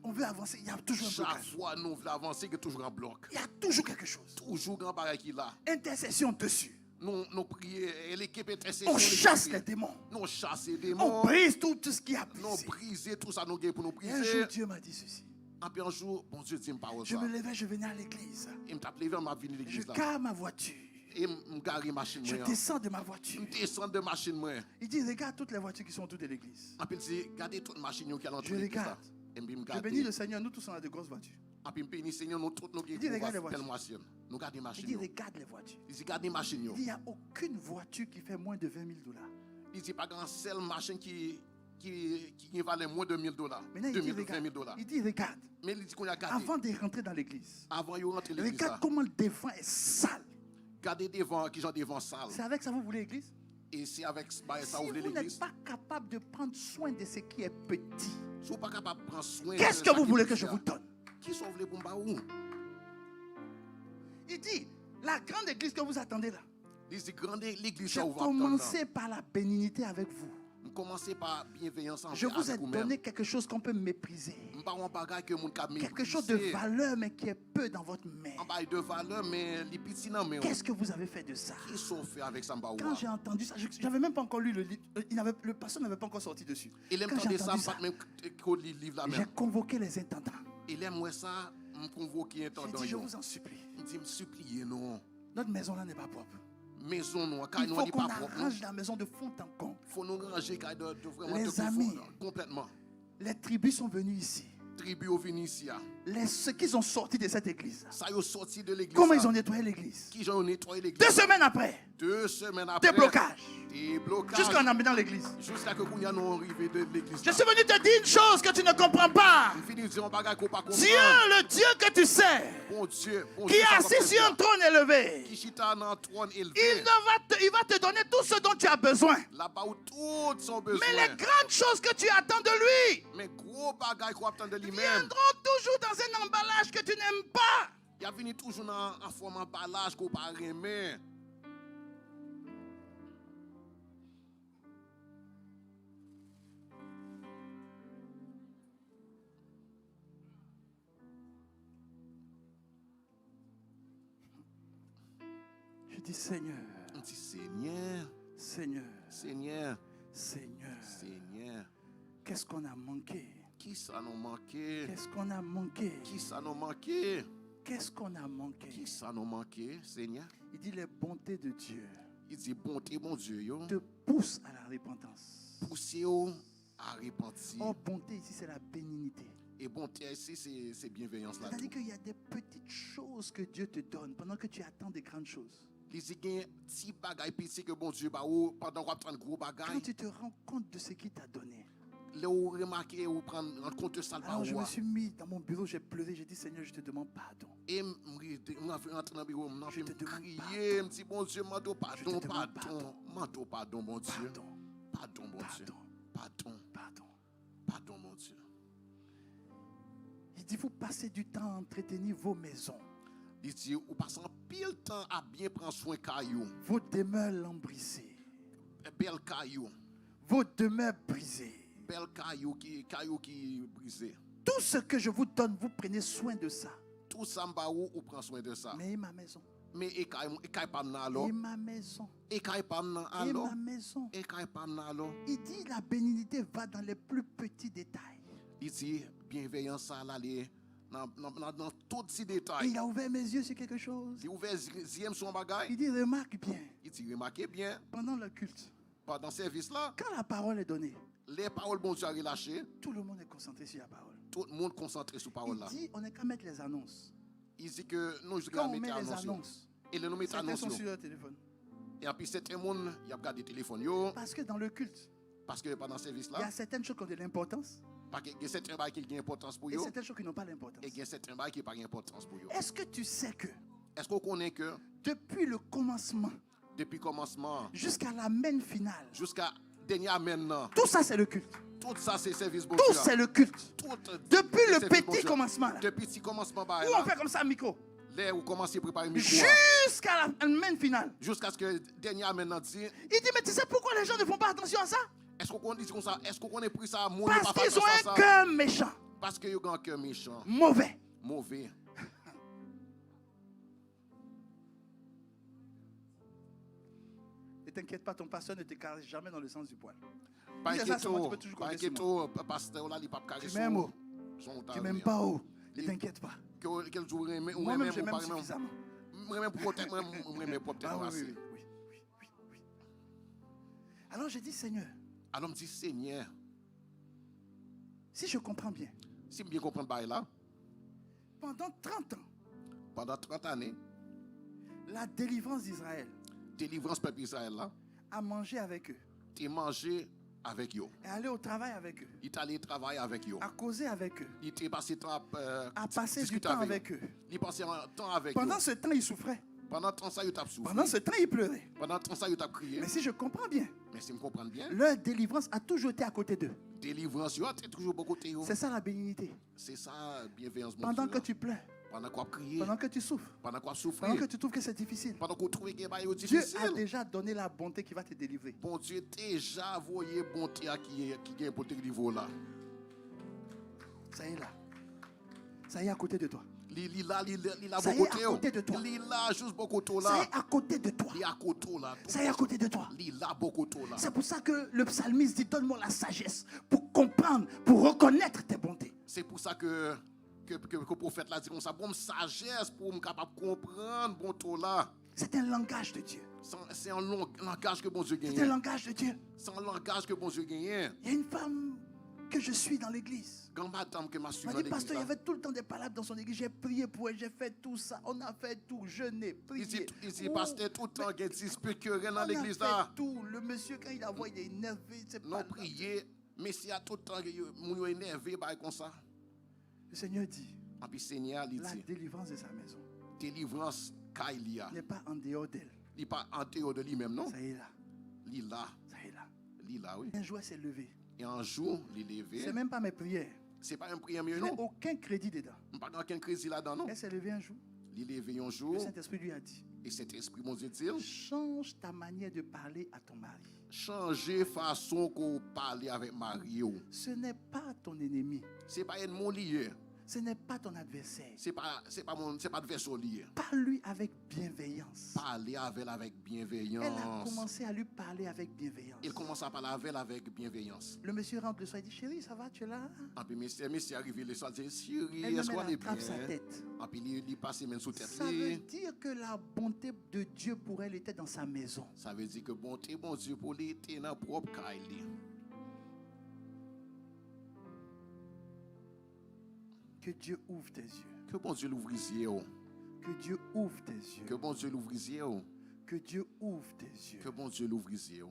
qu'on veut avancer, il y a toujours un blocage. Chaque fois nous voulons avancer, il y a toujours un bloc. Il y a toujours quelque chose. Toujours un bagay qui là. Intercession dessus. Nous prions, l'équipe intercession. On chasse les démons. Nous chasse les démons. On brise tout ce qui a brisé. Nous briser tout ça nous pour nous briser. Un jour, Dieu m'a dit ceci. Après un jour, bon Dieu dit une parole. Je me levais, je venais à l'église. Il me tape levé, m'a venu à Je l'église là. gare ma voiture. Et me gare machine Je moi. descends de ma voiture. Je descends de machine moi. Il dit, regarde toutes les voitures qui sont autour de l'église. Après il dit, regardez toute machine qui est à l'entrée Je de l'église là. regarde. Et puis me Je garde. bénis le Seigneur, nous tous on a de grosses voitures. Après me bénis Seigneur, nous toutes nous Il dit, regarde les voitures. Nous gardons Il machine. dit, regarde les voitures. Il dit, regardez machine. Il dit, il n'y a aucune voiture qui fait moins de $20 000. Il dit, pas grand seule machine qui valait moins de $1 000. Maintenant, il dit, regarde. Il dit, regarde. Mais il dit qu'on a gardé. Avant de rentrer dans l'église, Avant de rentrer dans l'église. regarde comment le devant est sale. Gardez devant, qui j'en devant sale. C'est avec ça que vous voulez l'église? Et c'est avec ça Si vous voulez vous n'êtes l'église. pas capable de prendre soin de ce qui est petit, Si vous n'êtes pas capable de prendre soin. qu'est-ce que vous voulez que je vous donne? Qui sont les pour où? Il dit, la grande église que vous attendez là, Il dit, grande l'église, j'ai ça ouvre. commencé par la bénignité avec vous. Commencez par bienveillance envers Je vous ai vous-même. donné quelque chose qu'on peut mépriser. Quelque chose de valeur, mais qui est peu dans votre main. De valeur, mais les petits non, mais Qu'est-ce que vous avez fait de ça? qui sont fait avec ça? Quand j'ai entendu ça, je n'avais même pas encore lu le livre. Le pasteur n'avait pas encore sorti dessus. Il aime Quand j'ai entendre ça, entendu pas même que le livre là j'ai même. convoqué les intendants. Il aime ça, me convoquer J'ai intendant. dit, je vous en supplie. Il dit, me supplier non. Notre maison là n'est pas propre. Maison non, car Il nous faut dit qu'on pas propre. arrange la maison de fond en comble. Faut nous ranger car de vraiment Les de amis. complètement. Les tribus sont venues ici. Tribu au Vénitia. Ceux qui sont sortis de cette église. Ça y est sorti de l'église. Comment ils ont nettoyé l'église? Qui ont nettoyé l'église? 2 semaines après, 2 semaines après. déblocage. Déblocage. Jusqu'en amenant l'église. Jusqu'à ce que nous ayons arrivé de l'église. Je suis venu te dire une chose que tu ne comprends pas. Dieu, Dieu, le Dieu que tu sais, bon Dieu, qui est assis sur un trône élevé, qui chita dans un trône élevé. il va te donner tout ce dont tu as besoin. Là-bas où tout son besoin. Mais les grandes choses que tu attends de lui Mais gros bagaille qu'on attend de lui-même. viendront toujours dans un emballage que tu n'aimes pas. Il a venu toujours dans un forme d'emballage qu'on pas aimer. Je dis Seigneur, On dit Seigneur, Seigneur, Seigneur, Seigneur, Seigneur. qu'est-ce qu'on a manqué? Qui ça nous manqué? Qu'est-ce qu'on a manqué? Qui ça nous manqué? Qu'est-ce qu'on a manqué? Qui ça nous manqué, Seigneur? Il dit les bontés de Dieu Il dit bonté, bon Dieu, yo. te poussent à la repentance. Poussez-vous à repentir. Oh, bonté ici, c'est la bénignité. Et bonté ici, c'est bienveillance là. C'est-à-dire qu'il y a des petites choses que Dieu te donne pendant que tu attends des grandes choses. Les petits bagailles petit que bon Dieu, pendant qu'on prend gros Quand bagailles, tu te rends compte de ce qu'il t'a donné. là où remarquer ou prendre en compte de ça. Alors je me suis mis dans mon bureau, j'ai pleuré, j'ai dit Seigneur, je te demande pardon. Et je rentre dans le bureau, je te demande crier, je dis bon Dieu, m'en pardon, demande pardon, bon Dieu. Pardon, Pardon, bon Dieu. pardon, Pardon, pardon. pardon, mon Dieu. Il dit vous passez du temps à entretenir vos maisons, Il dit, vous passez un pile temps à bien prendre soin de caillou. vos demeures lambrissées, Belle caillou. vos demeures brisées. Belle caillou qui est brisé. Tout ce que je vous donne, vous prenez soin de ça. Tout ça, ou prend soin de ça. Mais ma maison, Mais et pas alors. et ma maison, Et pas et alors. ma maison. Et pas alors. Il dit la bénignité va dans les plus petits détails. Il dit, bienveillance, ça aller dans tous ces Et détails. il a ouvert mes yeux sur quelque chose. Il ouvert zième son bagage. Il dit remarque bien, Il dit, remarquez bien, pendant le culte, pendant ce service là, quand la parole est donnée, les paroles bon Dieu a relâché. tout le monde est concentré sur la parole. Tout le monde concentré sur la parole Il là. dit on n'est qu'à mettre les annonces. Il dit que nous, je Quand vais on met mettre les annonce. annonces, Et le nom est certains sont annoncé. sur leur téléphone. Et puis certains monde, il a regardé le téléphone yo, Parce que dans le culte, parce que pendant le service il y là, a certaines choses qui ont de l'importance. Parce qu'il y a certains bails qui ont importance pour et eux. certaines choses qui n'ont pas d'importance. Et il y a certains bails qui n'ont pas d'importance pour eux. Est-ce que tu sais que Est-ce qu'on connaît que depuis le commencement depuis le commencement jusqu'à la main finale, jusqu'à dernier maintenant, tout ça c'est le culte. tout ça c'est service bon Tout Dieu. c'est le culte. Tout, Depuis c'est le service bon petit Dieu. commencement là, Depuis le petit commencement, bah, où on fait comme ça, micro, là où commencez à préparer le micro, jusqu'à la main finale. jusqu'à ce que dernier maintenant dit, Il dit, mais tu sais pourquoi les gens ne font pas attention à ça? est-ce qu'on dit comme ça, est-ce qu'on a pris ça, Parce qu'ils ont un cœur méchant, parce qu'ils ont un cœur méchant, mauvais. mauvais. Ne t'inquiète pas, ton pasteur ne te caresse jamais dans le sens du poil. Pas Oui, c'est ça, seulement, tu peux toujours pas compter sur inquiéto, pasteur là, il pas carré Tu m'aimes où? Tu m'aimes pas où? Ne Il- t'inquiète pas. Quel jour ou Moi-même, je même m'aime suffisamment. même pour peut-être même pour Ah oui, peut-être oui, oui, oui, oui. Alors j'ai dit, Seigneur, alors me dit Seigneur, si je comprends bien, si je bien comprendre bail là, pendant 30 ans, pendant 30 années, la délivrance d'Israël délivrance peuple Israël là, a mangé avec eux, tu mangé avec eux. est allé au travail avec eux, Il est allé travailler avec eux. a causé avec eux, Il était passé temps a passé du discuter temps avec eux. Il passait un temps avec eux. Pendant ce temps, il souffrait. Pendant 30 ans, il t'a souffert. Pendant ce temps, il pleurait. Pendant 30 ans, il t'a crié. Mais si je comprends bien, Mais si je me comprends bien, leur délivrance a toujours été à côté d'eux. délivrance, tu es toujours beaucoup de C'est ça la bénignité. C'est ça, bienveillance. mon Pendant Dieu. que tu pleures, Pendant qu'on prie, pendant que tu souffres, pendant qu'on souffre, pendant que tu trouves que c'est difficile, pendant qu'on trouve qu'il y a des Dieu difficile. a déjà donné la bonté qui va te délivrer. Bon Dieu, déjà voyé bonté à qui est pour te niveau là. Ça y est là. Ça y est à côté de toi. Il a Ça y beaucoup est à côté de toi. Il a juste beaucoup de Ça y là. est à côté de toi. Il a côté là. Ça y est à côté de toi. Il a beaucoup de là. C'est pour ça que le psalmiste dit, donne-moi la sagesse pour comprendre, pour reconnaître tes bontés. C'est pour ça que le prophète l'a dit comme ça, bon sagesse pour me capable de comprendre bon tout là. C'est un langage de Dieu. C'est un langage que bon Dieu C'est un gagne. langage de Dieu. C'est un langage que bon Dieu gagne. Il y a une femme que je suis dans l'église. Quand madame que m'a Elle suivi m'a dans dit, pasteur, il y l'église. avait tout le temps des palabres dans son église. J'ai prié pour elle, j'ai fait tout ça. On a fait tout, jeûné, prié. Il dit Ouh, pasteur tout le temps qu'il y a dispute querelle on dans a l'église fait là. tout. Le monsieur, quand il a vu, il est énervé. C'est Non pas prier, mais s'il y a tout le temps que mon énervé bah comme ça. Le Seigneur dit, Et puis Seigneur il la dit délivrance de sa maison délivrance Kailia. n'est pas en dehors d'elle. Il n'est pas en dehors de lui-même non. Ça y est là. Il là, Ça y est là. il là oui. Un jour, elle s'est levée. Et un jour, il est C'est levé. même pas mes prières. C'est pas un prière mieux Je n'ai non. aucun crédit dedans. Pas dans aucun crédit là-dedans non. Elle s'est levée un jour. Il est levé un Le jour Saint-Esprit lui a dit, et cet esprit mon Dieu dit change ta manière de parler à ton mari. changer façon qu'on parle avec Marie. Ce n'est pas ton ennemi. C'est pas un mon lié. Ce n'est pas ton adversaire. C'est pas adversaire lié. Parle-lui avec bienveillance. Parler avec elle avec Elle a bienveillance. commencé à lui parler avec bienveillance. Il commence à parler avec elle avec bienveillance. Le monsieur rentre le soir, il dit, chérie, ça va, tu es là? Et puis monsieur arrive le soir dit chérie, Elle est-ce qu'on même est attrape bien? sa tête. Et puis il passe même sous tête. Ça veut dire que la bonté de Dieu pour elle était dans sa maison. Ça veut dire que bonté bon Dieu pour lui était dans propre caille. Que Dieu ouvre tes yeux. Que bon Dieu l'ouvre les yeux. Que Dieu ouvre tes yeux. Que bon Dieu l'ouvre les yeux. Que Dieu ouvre tes yeux. Que bon Dieu l'ouvre les yeux.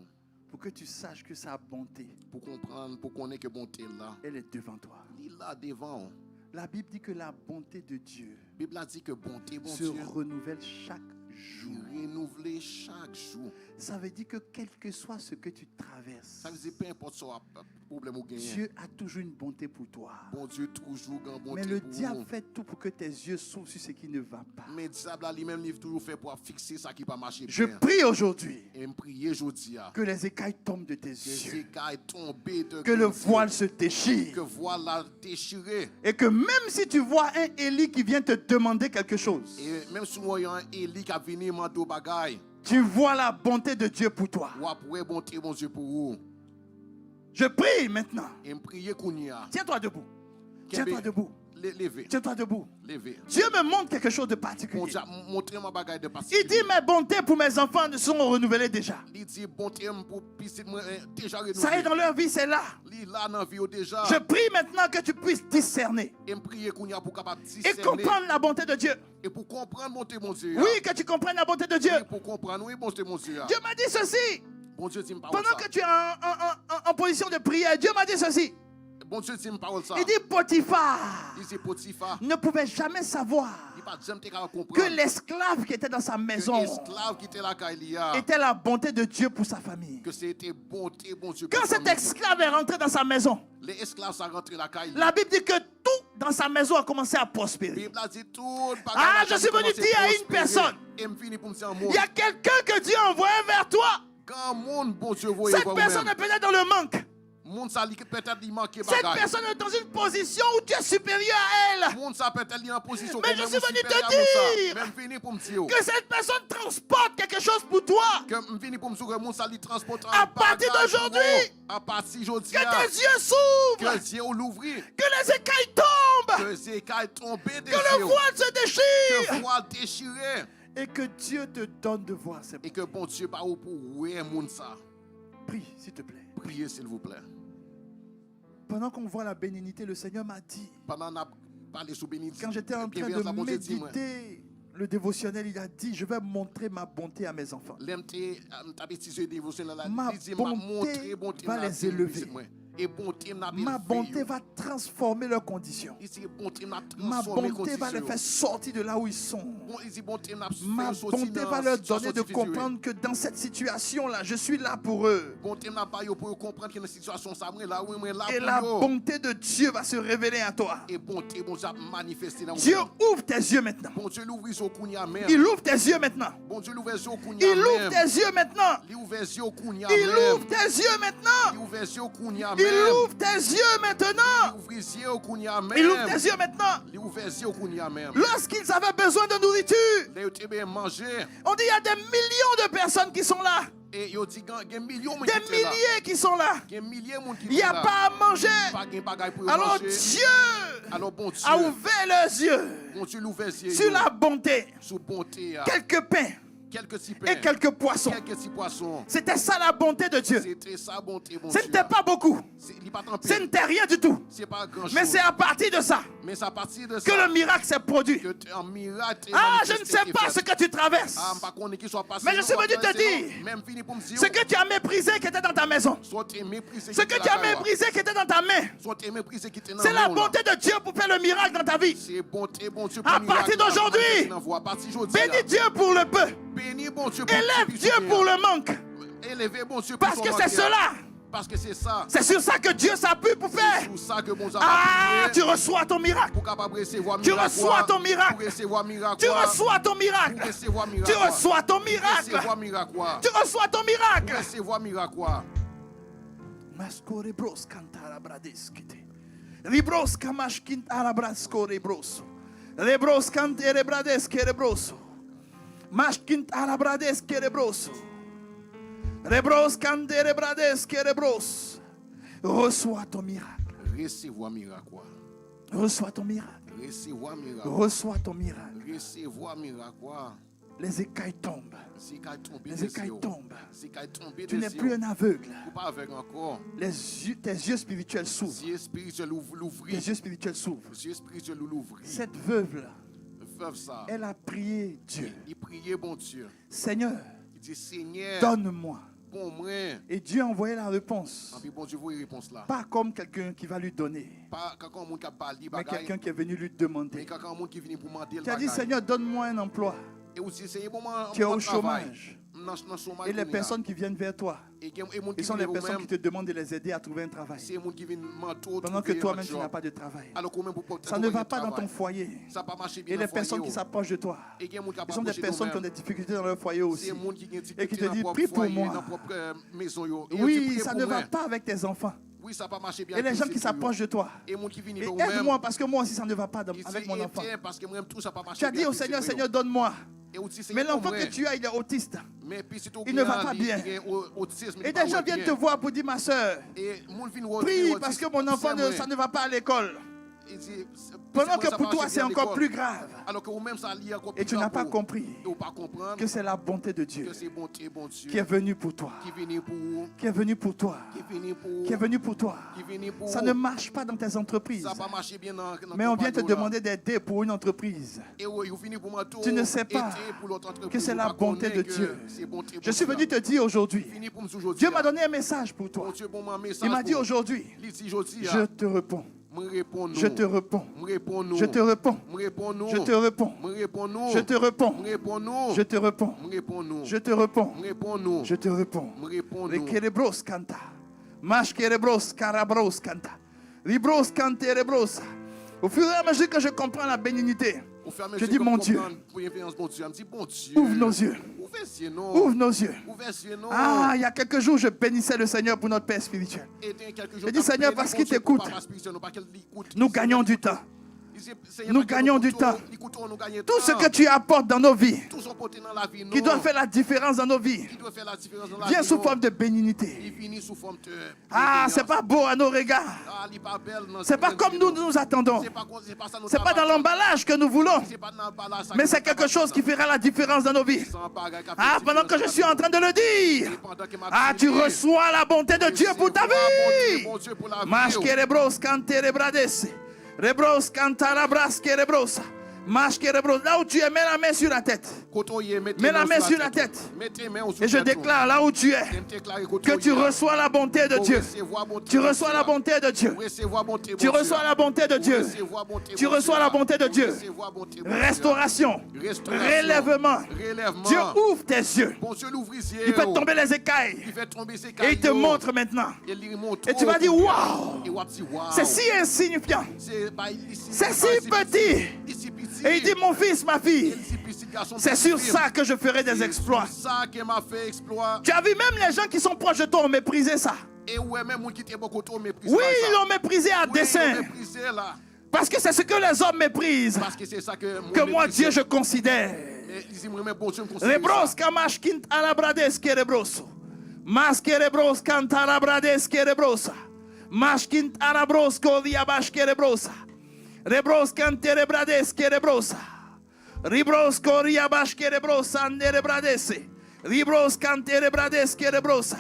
Pour que tu saches que sa bonté, Pour comprendre, pour connaître que bonté là. elle est devant toi. Il est là devant. La Bible dit que la bonté de Dieu La Bible a dit que bonté, bon se Dieu, renouvelle chaque jour. renouvelé chaque jour. Ça veut dire que quel que soit ce que tu traverses, Ça veut dire peu importe ce problème ou gain. Dieu a toujours une bonté pour toi. Bon Dieu toujours grand bonté Mais le pour diable nous. fait tout pour que tes yeux s'ouvrent sur ce qui ne va pas. Mais le diable lui-même il toujours fait pour fixer ça qui pas marcher Je bien. prie aujourd'hui Et me prier aujourd'hui que les écailles tombent de tes ces yeux, gars est tombé de que le tes yeux. voile se déchire, Que voilà déchiré. et que même si tu vois un Élie qui vient te demander quelque chose, Et même si moi, il y a un Élie qui a venu m'en bagaille, tu vois la bonté de Dieu pour toi. ou après bonté, mon Dieu, pour vous. Je prie maintenant. Et me prier Kounia. Tiens-toi debout. Tiens-toi debout. Lever. Tiens-toi debout. Lever. Dieu me montre quelque chose de Mon particulier. Dieu, montrez-moi bagaille de Il particulier. dit mes bontés pour mes enfants sont renouvelées déjà. Il dit bonté pour pisser déjà renouvelé. Ça y est, dans leur vie, c'est là. Il là dans vie déjà. Je prie maintenant que tu puisses discerner Et me prier Kounia pour capable et discerner. comprendre la bonté de Dieu. Et pour comprendre bonté, mon Dieu. Oui, que tu comprennes la bonté de Dieu. Et pour comprendre, oui, bonté, mon Dieu. Dieu m'a dit ceci. Bon Dieu, dis-moi pas Pendant ça. que tu es en position de prière, Dieu m'a dit ceci. Bon Dieu dit une parole ça. Il dit Potiphar Il dit Potiphar. ne pouvait jamais savoir Il pas jamais comprendre. que l'esclave qui était dans sa maison L'esclave qui était là Kailia. était la bonté de Dieu pour sa famille. Que c'était bonté bon Dieu. Quand cet esclave est rentré dans sa maison, les esclaves sont rentrés la Kailia. la Bible dit que tout dans sa maison a commencé à prospérer. Bible a dit tout. Ah, je suis venu dire à une personne, il y a quelqu'un que Dieu a envoyé vers toi. Quand monde bon Dieu voit Cette personne est peut-être dans le manque. Monde ça peut-être il manque Cette personne est dans une position où tu es supérieur à elle. Monde ça peut-être en position. Mais je suis venu te dire même venu pour me dire que cette personne transporte quelque chose pour toi. que venu pour me dire que monde ça lui transporte à partir d'aujourd'hui. À partir d'aujourd'hui. Que tes yeux s'ouvrent. Que Dieu l'ouvrir. Que les écailles tombent. Que les écailles tombent. Que le voile se déchire. Que le voile déchiré. Et que Dieu te donne de voir ces et que bon Dieu pas pour ouais monde ça. Prie s'il te plaît. Priez s'il vous plaît. Pendant qu'on voit la bénignité, le Seigneur m'a dit. Pendant qu'on a parlé sous bénédiction. Quand j'étais en train de méditer le dévotionnel, il a dit, je vais montrer ma bonté à mes enfants. Ma bonté va les élever. Ma bonté va transformer leurs conditions. Ma bonté va les faire sortir de là où ils sont. Ma bonté va leur donner de comprendre que dans cette situation-là, je suis là pour eux. Et la bonté de Dieu va se révéler à toi. Dieu ouvre tes yeux maintenant. Il ouvre tes yeux maintenant. Il ouvre tes yeux maintenant. Il ouvre tes yeux maintenant. Il ouvre tes yeux maintenant. Il ouvre tes yeux maintenant. Lorsqu'ils avaient besoin de nourriture, on dit il y a des millions de personnes qui sont là. Des milliers qui sont là. Il n'y a pas à manger. Alors Dieu a ouvert leurs yeux sur la bonté. Quelques pains. Et quelques poissons. C'était ça la bonté de Dieu. Ce n'était pas beaucoup. Ce n'était rien du tout. Mais c'est à partir de ça que le miracle s'est produit. Ah, je ne sais pas ce que tu traverses. Mais je suis venu te dire ce que tu as méprisé qui était dans ta maison. Ce que tu as méprisé qui était dans ta main. C'est la bonté de Dieu pour faire le miracle dans ta vie. À partir d'aujourd'hui, bénis Dieu pour le peu. Élève Dieu pour le manque. Parce que c'est cela. C'est sur ça que Dieu s'appuie pour faire. Ah, tu reçois ton miracle. Tu reçois ton miracle. Tu reçois ton miracle. Tu reçois ton miracle. Tu reçois ton miracle. Mascore bros cantara bradeskite. Ribros kamashkin arabrasco rebroso. Rebros cantere bradeske rebroso. Mashkint arabrades kerebros. Rebros kandere brades kerebros. Reçois ton miracle. Recevez miracle. Reçois ton miracle. Reçois ton miracle. Les écailles tombent. Les écailles tombent. Tu n'es plus un aveugle. Tes yeux spirituels s'ouvrent. Tes yeux spirituels s'ouvrent. Cette veuve-là, elle a prié Dieu. Seigneur, donne-moi. Et Dieu a envoyé la réponse. Pas comme quelqu'un qui va lui donner, mais quelqu'un qui est venu lui demander. Tu as dit, Seigneur, donne-moi un emploi. Tu es au chômage. Et les personnes qui viennent vers toi, ce sont les personnes qui te demandent de les aider à trouver un travail. Pendant que toi-même, tu n'as pas de travail. Ça ne va pas dans ton foyer. Et les personnes qui s'approchent de toi, ce sont des personnes qui ont des difficultés dans leur foyer aussi. Et qui te disent, prie pour moi. Oui, ça ne va pas avec tes enfants. Et les gens qui s'approchent de toi. Et aide-moi parce que moi aussi ça ne va pas avec mon enfant. Tu as dit au Seigneur, Seigneur, donne-moi. Mais l'enfant que tu as, il est autiste. Il ne va pas bien. Et des gens viennent te voir pour dire, ma soeur, prie parce que mon enfant, ça ne va pas à l'école. Il dit, Pendant que ça pour va toi marcher c'est bien à encore l'école. plus grave. Alors que vous-même ça lie encore Et plus tu n'as grave pas pour- compris et vous pas comprendre que c'est la bonté de Dieu que c'est bonté, bon Dieu, qui est venue pour toi. qui vient pour vous, Qui est venue pour toi. qui vient pour Qui est venue pour toi. qui vient pour Ça ne marche pas dans tes entreprises. ça va marcher bien dans Mais on vient te compagnie, là. demander d'aider pour une entreprise. Et oui, vous venez pour moi tout Tu ne sais pas aider pour l'autre entreprise, que c'est vous la pas bonté de connaître que Dieu. c'est bonté, Je bon suis Dieu. venu te dire aujourd'hui. Fini pour nous aujourd'hui. Dieu m'a donné un message pour Bon toi. Dieu, bon, un message Il m'a dit pour- aujourd'hui, Il dit aujourd'hui, je te réponds. me réponds Je te réponds. me réponds nous. Je te réponds. Me réponds nous. Je te réponds. Me réponds nous. Je te réponds. Me réponds nous. Je te réponds. Me réponds nous. Je te réponds. Me réponds nous. Je te réponds. Me réponds Les nous. kerebros canta. Mash kerebros carabros canta. Libros canterebros. Au fur et à mesure que je comprends la bénignité, Au fur et à je mesure dis que mon vous Dieu, comprenez pour l'influence, bon Dieu, elle me dit bon Dieu. ouvre nos yeux. Ouvre les yeux, non. Ouvre nos yeux. Ouvre les yeux, non. Ah, il y a quelques jours, je bénissais le Seigneur pour notre Père spirituel. Je dis, Seigneur, parce qu'il t'écoute, nous gagnons du temps. Nous gagnons du temps. Tout ce que tu apportes dans nos vies, qui doit faire la différence dans nos vies, vient sous forme de bénignité. Ah, c'est pas beau à nos regards. C'est pas comme nous nous attendons. C'est pas dans l'emballage que nous voulons. Mais c'est quelque chose qui fera la différence dans nos vies. Ah, pendant que je suis en train de le dire. Ah, tu reçois la bonté de Dieu pour ta vie. Mas kerebros canterebrades. Rebros cantarabras kerebros. Mas kerebros. Là où tu es, mets la main sur la tête. Mets la main sur la tête. Et je déclare là où tu es que tu reçois la bonté de Dieu. Tu reçois la bonté de Dieu. Tu reçois la bonté de Dieu. Tu reçois la bonté de Dieu. Restauration. Relèvement. Dieu ouvre tes yeux. Il fait tomber les écailles. Et il te montre maintenant. Et tu vas dire, waouh, c'est si insignifiant. C'est si petit. Et il dit, mon fils, ma fille, c'est sur ça que je ferai des exploits. Tu as vu, même les gens qui sont proches de toi ont méprisé ça. Oui, ils l'ont méprisé à dessein. Parce que c'est ce que les hommes méprisent. Que moi, Dieu, je considère. Rebros kamash kint alabrades kerebroso. Mas kerebros cantalabrades kerebrosa. Mas kint alabros kodiabash kerebrosa. Rebros canterebrades kerebrosa. Ribros koriabash kerebrosa anderebradese. Ribros canterebrades kerebrosa.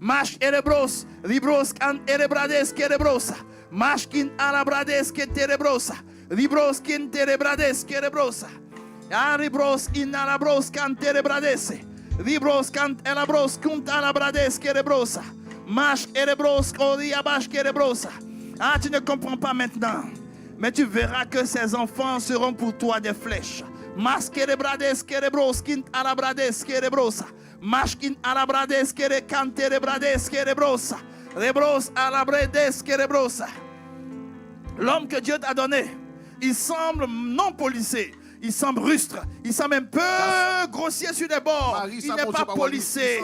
Mash erebros. Ribros canterebrades kerebrosa. Mashkin alabrades kerebrosa. Ribros kinterebrades kerebrosa. Aribros inalabros canterebradese. Ribros cantelabros kuntalabrades kerebrosa. Mash erebros kodiabash kerebrosa. Ah, tu ne comprends pas maintenant. Mais tu verras que ces enfants seront pour toi des flèches. Maskerebrades kerebros kint alabrades kerebrosa. Mashkin alabrades kere canterebrades kerebrosa. Rebros alabrades kerebrosa. L'homme que Dieu t'a donné, il semble non policé. Il semble rustre, il semble un peu grossier sur les bords. Il n'est pas policé.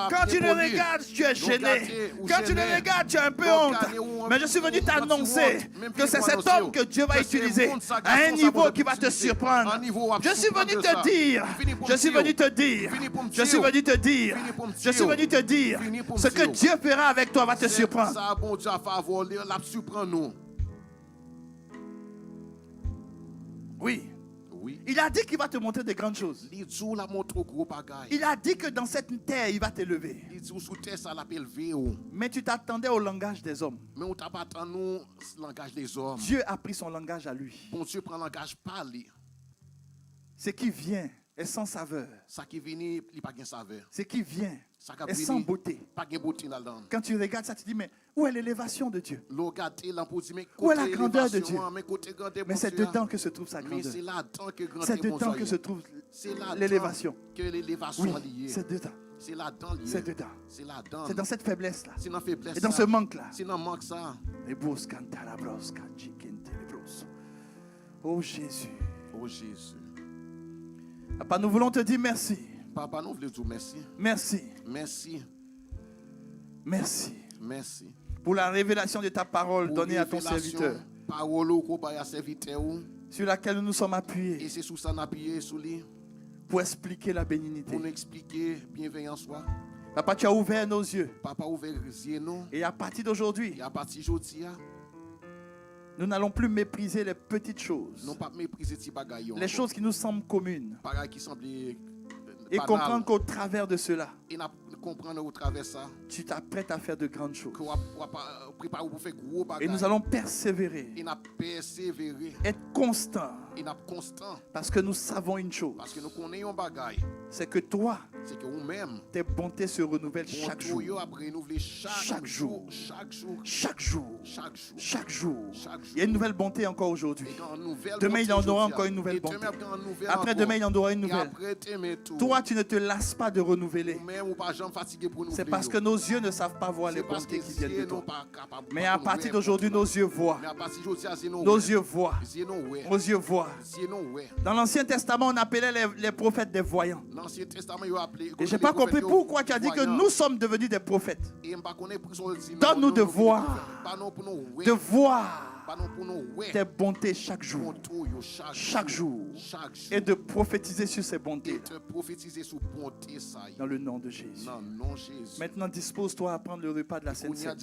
Quand tu le regardes, tu es gêné. Quand tu le regardes, tu as un peu honte. Mais je suis venu t'annoncer que c'est cet homme que Dieu va utiliser à un niveau qui va te surprendre. Je suis venu te dire, je suis venu te dire, je suis venu te dire, je suis venu te dire, ce que Dieu fera avec toi va te surprendre. Oui. Il a dit qu'il va te montrer de grandes choses. Il a dit que dans cette terre, il va t'élever. Mais tu t'attendais au langage des hommes. Dieu a pris son langage à lui. Ce qui vient est sans saveur. Ce qui vient est sans beauté. Quand tu regardes ça, tu dis, mais où est l'élévation de Dieu? Où est la grandeur de Dieu? Mais c'est dedans que se trouve sa grandeur. C'est dedans que se trouve l'élévation. Oui, c'est dedans. C'est dedans. C'est dans cette faiblesse-là. Et dans ce manque-là. Oh Jésus. Oh Jésus. Papa, nous voulons te dire merci. Papa, nous voulons te dire merci. Merci. Merci. Merci. Merci. Pour la révélation de ta parole donnée à ton serviteur. Sur laquelle nous nous sommes appuyés. Et c'est sous ça appuyé sous lui. Pour expliquer la bénignité. Pour nous expliquer bienveillance. Papa, tu as ouvert nos yeux. Papa, ouvert les yeux. Et à partir d'aujourd'hui, et à partir d'aujourd'hui, Nous n'allons plus mépriser les petites choses, Non pas mépriser ces bagailles. les choses qui nous semblent communes, Bagailles qui semblent et comprendre qu'au travers de cela, et comprendre au travers ça tu t'apprêtes à faire de grandes choses. que on prépare pour faire gros bagailles. Et nous allons persévérer, Et n'a persévérer. être constants, Et n'a constant. parce que nous savons une chose, Parce que nous connaissons bagaille. c'est que toi, C'est que nous-mêmes, tes bontés se renouvellent chaque jour. Chaque jour. Chaque jour. Chaque jour. Chaque jour. Chaque jour. Chaque jour. Chaque jour. Il y a une nouvelle bonté encore aujourd'hui. Et quand nouvelle Demain, il y en bonté aura aujourd'hui, encore une nouvelle et bonté. demain, il y aura une nouvelle Après encore. demain, il y en aura une Et nouvelle. après, demain, tout. Toi, tu ne te lasses pas de renouveler. Nous-mêmes, ou pas jamais fatigué pour nous. C'est parce que nos yeux ne savent pas voir les C'est parce bontés que qui viennent de yeux toi. n'ont pas capable de Mais à nous partir voir. d'aujourd'hui, nos yeux voient. Mais à partir d'aujourd'hui, c'est nos Nos ouais. yeux voient. C'est nos ouais. Nos yeux voient. C'est nos ouais. Dans l'Ancien Testament, on appelait les prophètes des voyants. L'Ancien Testament, il a appelé. Et je n'ai pas compris pourquoi tu as dit que nous sommes devenus des prophètes. Donne-nous de voir. De voir tes bontés chaque jour. Chaque jour. Et de prophétiser sur ces bontés. Dans le nom de Jésus. Maintenant, dispose-toi à prendre le repas de la Sainte Seine.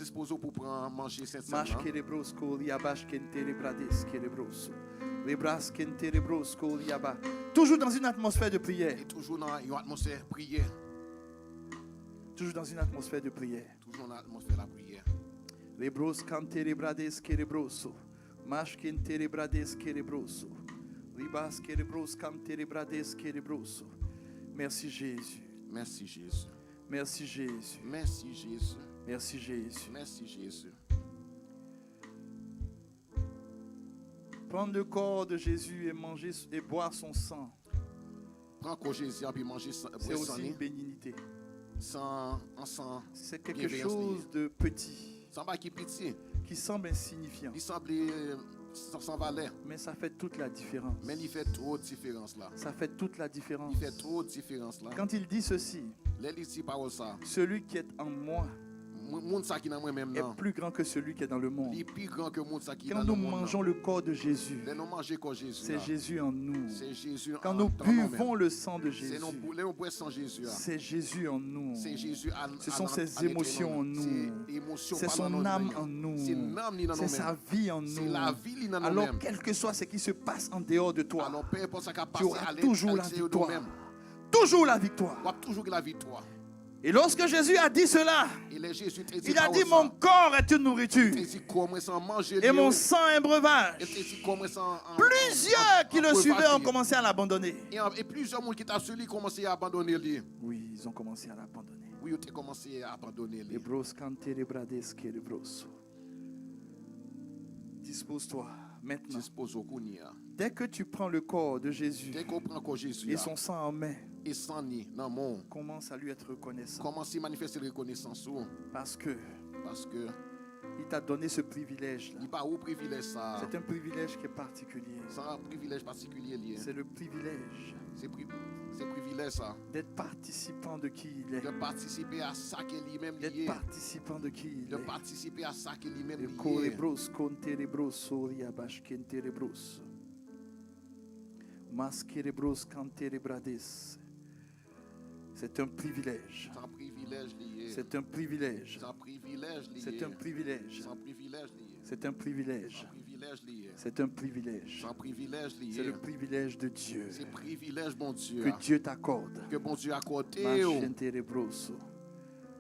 Mash kelebros koliabash kenterebrades kelebros. Rebras kenterebros koliaba. Toujours dans une atmosphère de prière. Toujours dans une atmosphère de prière. Toujours dans une atmosphère de prière. Toujours dans l'atmosphère de la prière. Rebros canterebrades kelebroso. Mash kenterebrades kelebroso. Ribas kelebros canterebrades kelebroso. Merci Jésus. Merci Jésus. Merci Jésus. Merci Jésus. Merci Jésus. Merci Jésus. Prendre le corps de Jésus et manger et boire son sang, Prends corps Jésus et puis manger c'est aussi une bénignité. sans C'est quelque chose de petit, sans pas qui petit. qui semble insignifiant, Il semble sans valeur. mais ça fait toute la différence. Mais il fait trop de différence là. Ça fait toute la différence. Il fait trop de différence là. Quand il dit ceci, Les ici parole ça. celui qui est en moi Monde ça qui dans moi même est non. plus grand que celui qui est dans le monde. Il est plus grand que monde ça qui Quand dans nous le monde. mangeons le corps de Jésus, Les nous manger comme Jésus. c'est Jésus en nous. C'est Jésus. Quand nous buvons le sang de c'est Jésus, nous boire sans Jésus. c'est Jésus en nous. C'est Jésus. Ce sont ses émotions en nous. C'est son âme en nous. C'est sa vie en C'est nous. la vie dans nous. Alors, quel que soit ce qui se passe en dehors de toi, Alors peu importe ce qui a tu passé auras à toujours la l'intérieur de victoire. nous-mêmes. Toujours la victoire. On a toujours la victoire. Et lorsque Jésus a dit cela, Et les Jésus te il a dit mon corps est une nourriture et mon sang un breuvage. Plusieurs qui le suivaient ont commencé à l'abandonner. Et plusieurs monde qui t'a suivi commencé à abandonner lui. Oui, ils ont commencé à l'abandonner. Oui, ils ont commencé à abandonner lui. Lebros canterebrades kelebros. Dispose-toi maintenant. Dispose au Kounia. Dès que tu prends le corps de Jésus Dès qu'on prend que Jésus et son sang en main, et sans ni dans mon commence à lui être reconnaissant. commence à manifester reconnaissance Parce que parce que il t'a donné ce privilège-là. il pas au privilège ça. C'est un privilège qui est particulier. C'est un privilège particulier lié. C'est le privilège C'est privilège ça. d'être participant de qui il est. De participer à ça qu'il lui-même D'être lié. participant de qui il De est. participer à ça qu'il lui-même Le lié. korebros konterebros soriabash kenterebros. Maskerebros kanterebrades. C'est un privilège. C'est un privilège lié. C'est un privilège. C'est un privilège lié. C'est un privilège. C'est un privilège lié. C'est un privilège. C'est un privilège lié. C'est un privilège. C'est un privilège lié. C'est le privilège de Dieu C'est privilège, bon Dieu. que Dieu t'accorde. Que bon Dieu a accordé. Maskenterebros.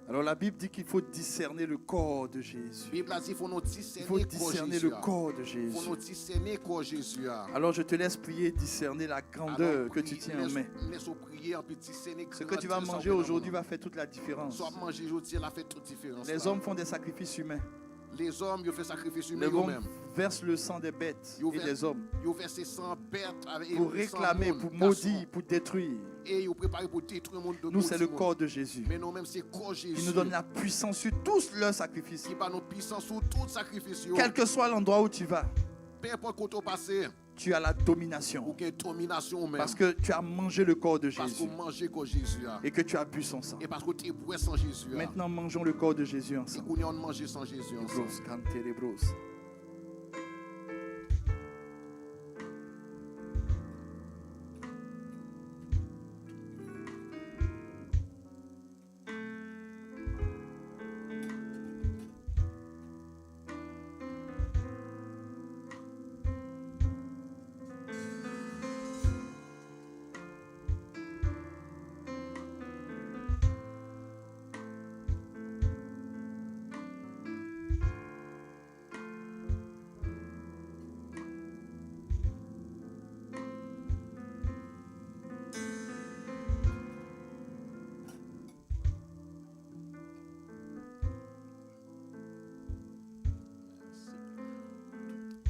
Alors la Bible dit qu'il faut discerner le corps de Jésus. La Bible a dit qu'il faut nous Il faut discerner discerner le corps de Il Jésus. faut nous discerner quoi Jésus a. Alors je te laisse prier, discerner la grandeur que tu tiens en main. Laisse-nous prier en petit discerner. Ce que tu vas manger aujourd'hui va faire toute la différence. Soit manger aujourd'hui, elle a fait toute différence. Les hommes font des sacrifices humains. Les hommes, ils ont fait sacrifice humain Les hommes eux-mêmes. versent le sang des bêtes et des hommes Ils ont versé 100 bêtes avec pour réclamer, pour maudire, pour détruire. Et ils ont préparé pour détruire le monde de Nous, c'est le corps de Jésus Mais nous-mêmes, c'est corps Jésus. qui nous donne la puissance sur tous leurs sacrifices. Qui va nous puissance sur tout sacrifice. Quel que soit l'endroit où tu vas, Peu importe quand on passe, tu as la domination. ou qu'il y ait domination même. Parce que tu as mangé le corps de Parce Jésus qu'on mange comme Jésus a. et que tu as bu son sang. Et parce que tu es bois sans Jésus a. Maintenant, mangeons le corps de Jésus Et ensemble. qu'on est en manger sans Jésus ensemble. Bros, canterebros.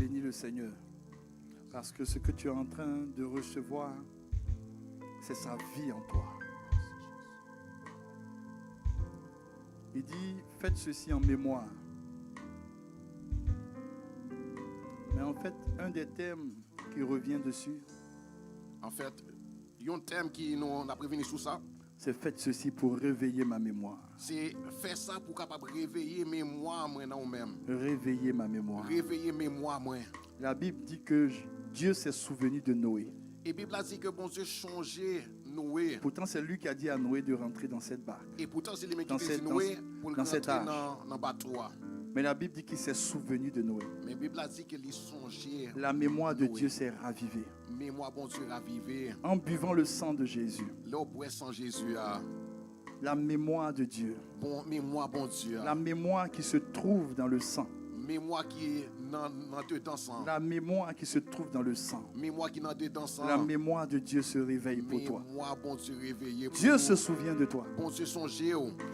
bénis le Seigneur. Parce que ce que tu es en train de recevoir, c'est sa vie en toi. Il dit, faites ceci en mémoire. Mais en fait, un des thèmes qui revient dessus, En fait, il y a un thème qui nous a prévenu sur ça. c'est faites ceci pour réveiller ma mémoire. C'est faire ça pour capable réveiller mémoire moi dans nous-mêmes. Réveiller ma mémoire. Réveiller mémoire moi. La Bible dit que Dieu s'est souvenu de Noé. Et la Bible a dit que bon Dieu changeait Noé. Pourtant, c'est lui qui a dit à Noé de rentrer dans cette barque. Et pourtant, c'est lui qui Dans a dit cette- Noé pour dans cet rentrer âge. dans le bateau. Mais la Bible dit qu'il s'est souvenu de Noé. Mais la Bible a dit qu'il songeait. La mémoire de Noé. Dieu s'est ravivée. Mémoire bon Dieu ravivé. En buvant le sang de Jésus. Là, au sans Jésus, La mémoire de Dieu. bon mémoire bon Dieu. La mémoire qui se trouve dans le sang. Mémoire qui est dans dedans sang. La mémoire qui se trouve dans le sang. Mémoire qui est dans dedans sang. La mémoire de Dieu se réveille pour toi. Mémoire bon Dieu réveillé. pour Dieu nous. se souvient de toi. Bon Dieu songé.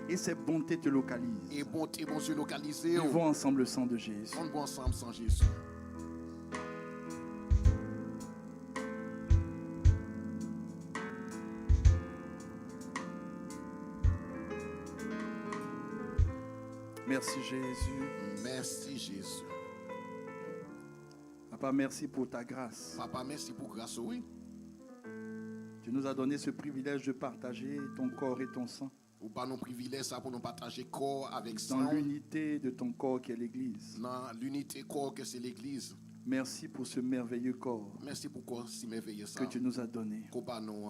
Et ses bontés te localisent. Et bon Dieu localisé. Ils vont ensemble le sang de Jésus. On va ensemble sans Jésus. Merci Jésus. Merci Jésus. Papa, merci pour ta grâce. Papa, merci pour grâce, oui. Tu nous as donné ce privilège de partager ton corps et ton sang Ou pas nos privilèges ça pour nous partager corps avec dans sang. l'unité de ton corps qui est l'Église. Dans l'unité corps que c'est l'église. Merci pour ce merveilleux corps Merci pour corps si merveilleux ça. que tu nous as donné. Qu'on pas nous.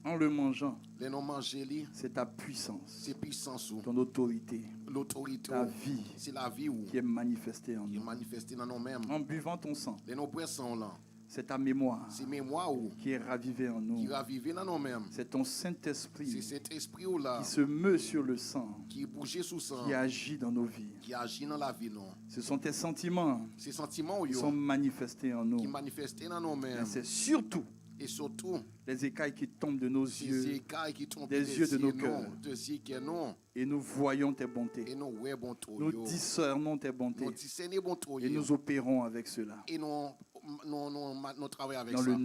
En le mangeant, Les noms manger li, c'est ta puissance, c'est puissance ou ton autorité, l'autorité. ta ou, vie C'est la vie ou qui est manifestée en qui est nous. manifestée dans nous-mêmes. En buvant ton sang, Les noms pressants là, c'est ta mémoire c'est mémoire ou qui est ravivée en nous. qui ravive dans nous-mêmes. C'est ton C'est Saint-Esprit cet esprit ou là qui se meut sur le sang, qui bouge sous sang, qui agit dans nos vies. qui agit dans la vie non. Ce sont tes sentiments Ces sentiments qui yo, sont manifestés en qui nous. manifestent dans Mais nous-mêmes. c'est surtout Et surtout, les écailles qui tombent de nos ces yeux écailles qui tombent des yeux de nos cœurs. des yeux qui non, et nous voyons tes bontés. et nous ouais bon trop Nous yo. discernons tes bontés Nous discernons bon trop et yo. nous opérons avec cela. Et nous travaillons avec Dans ça. le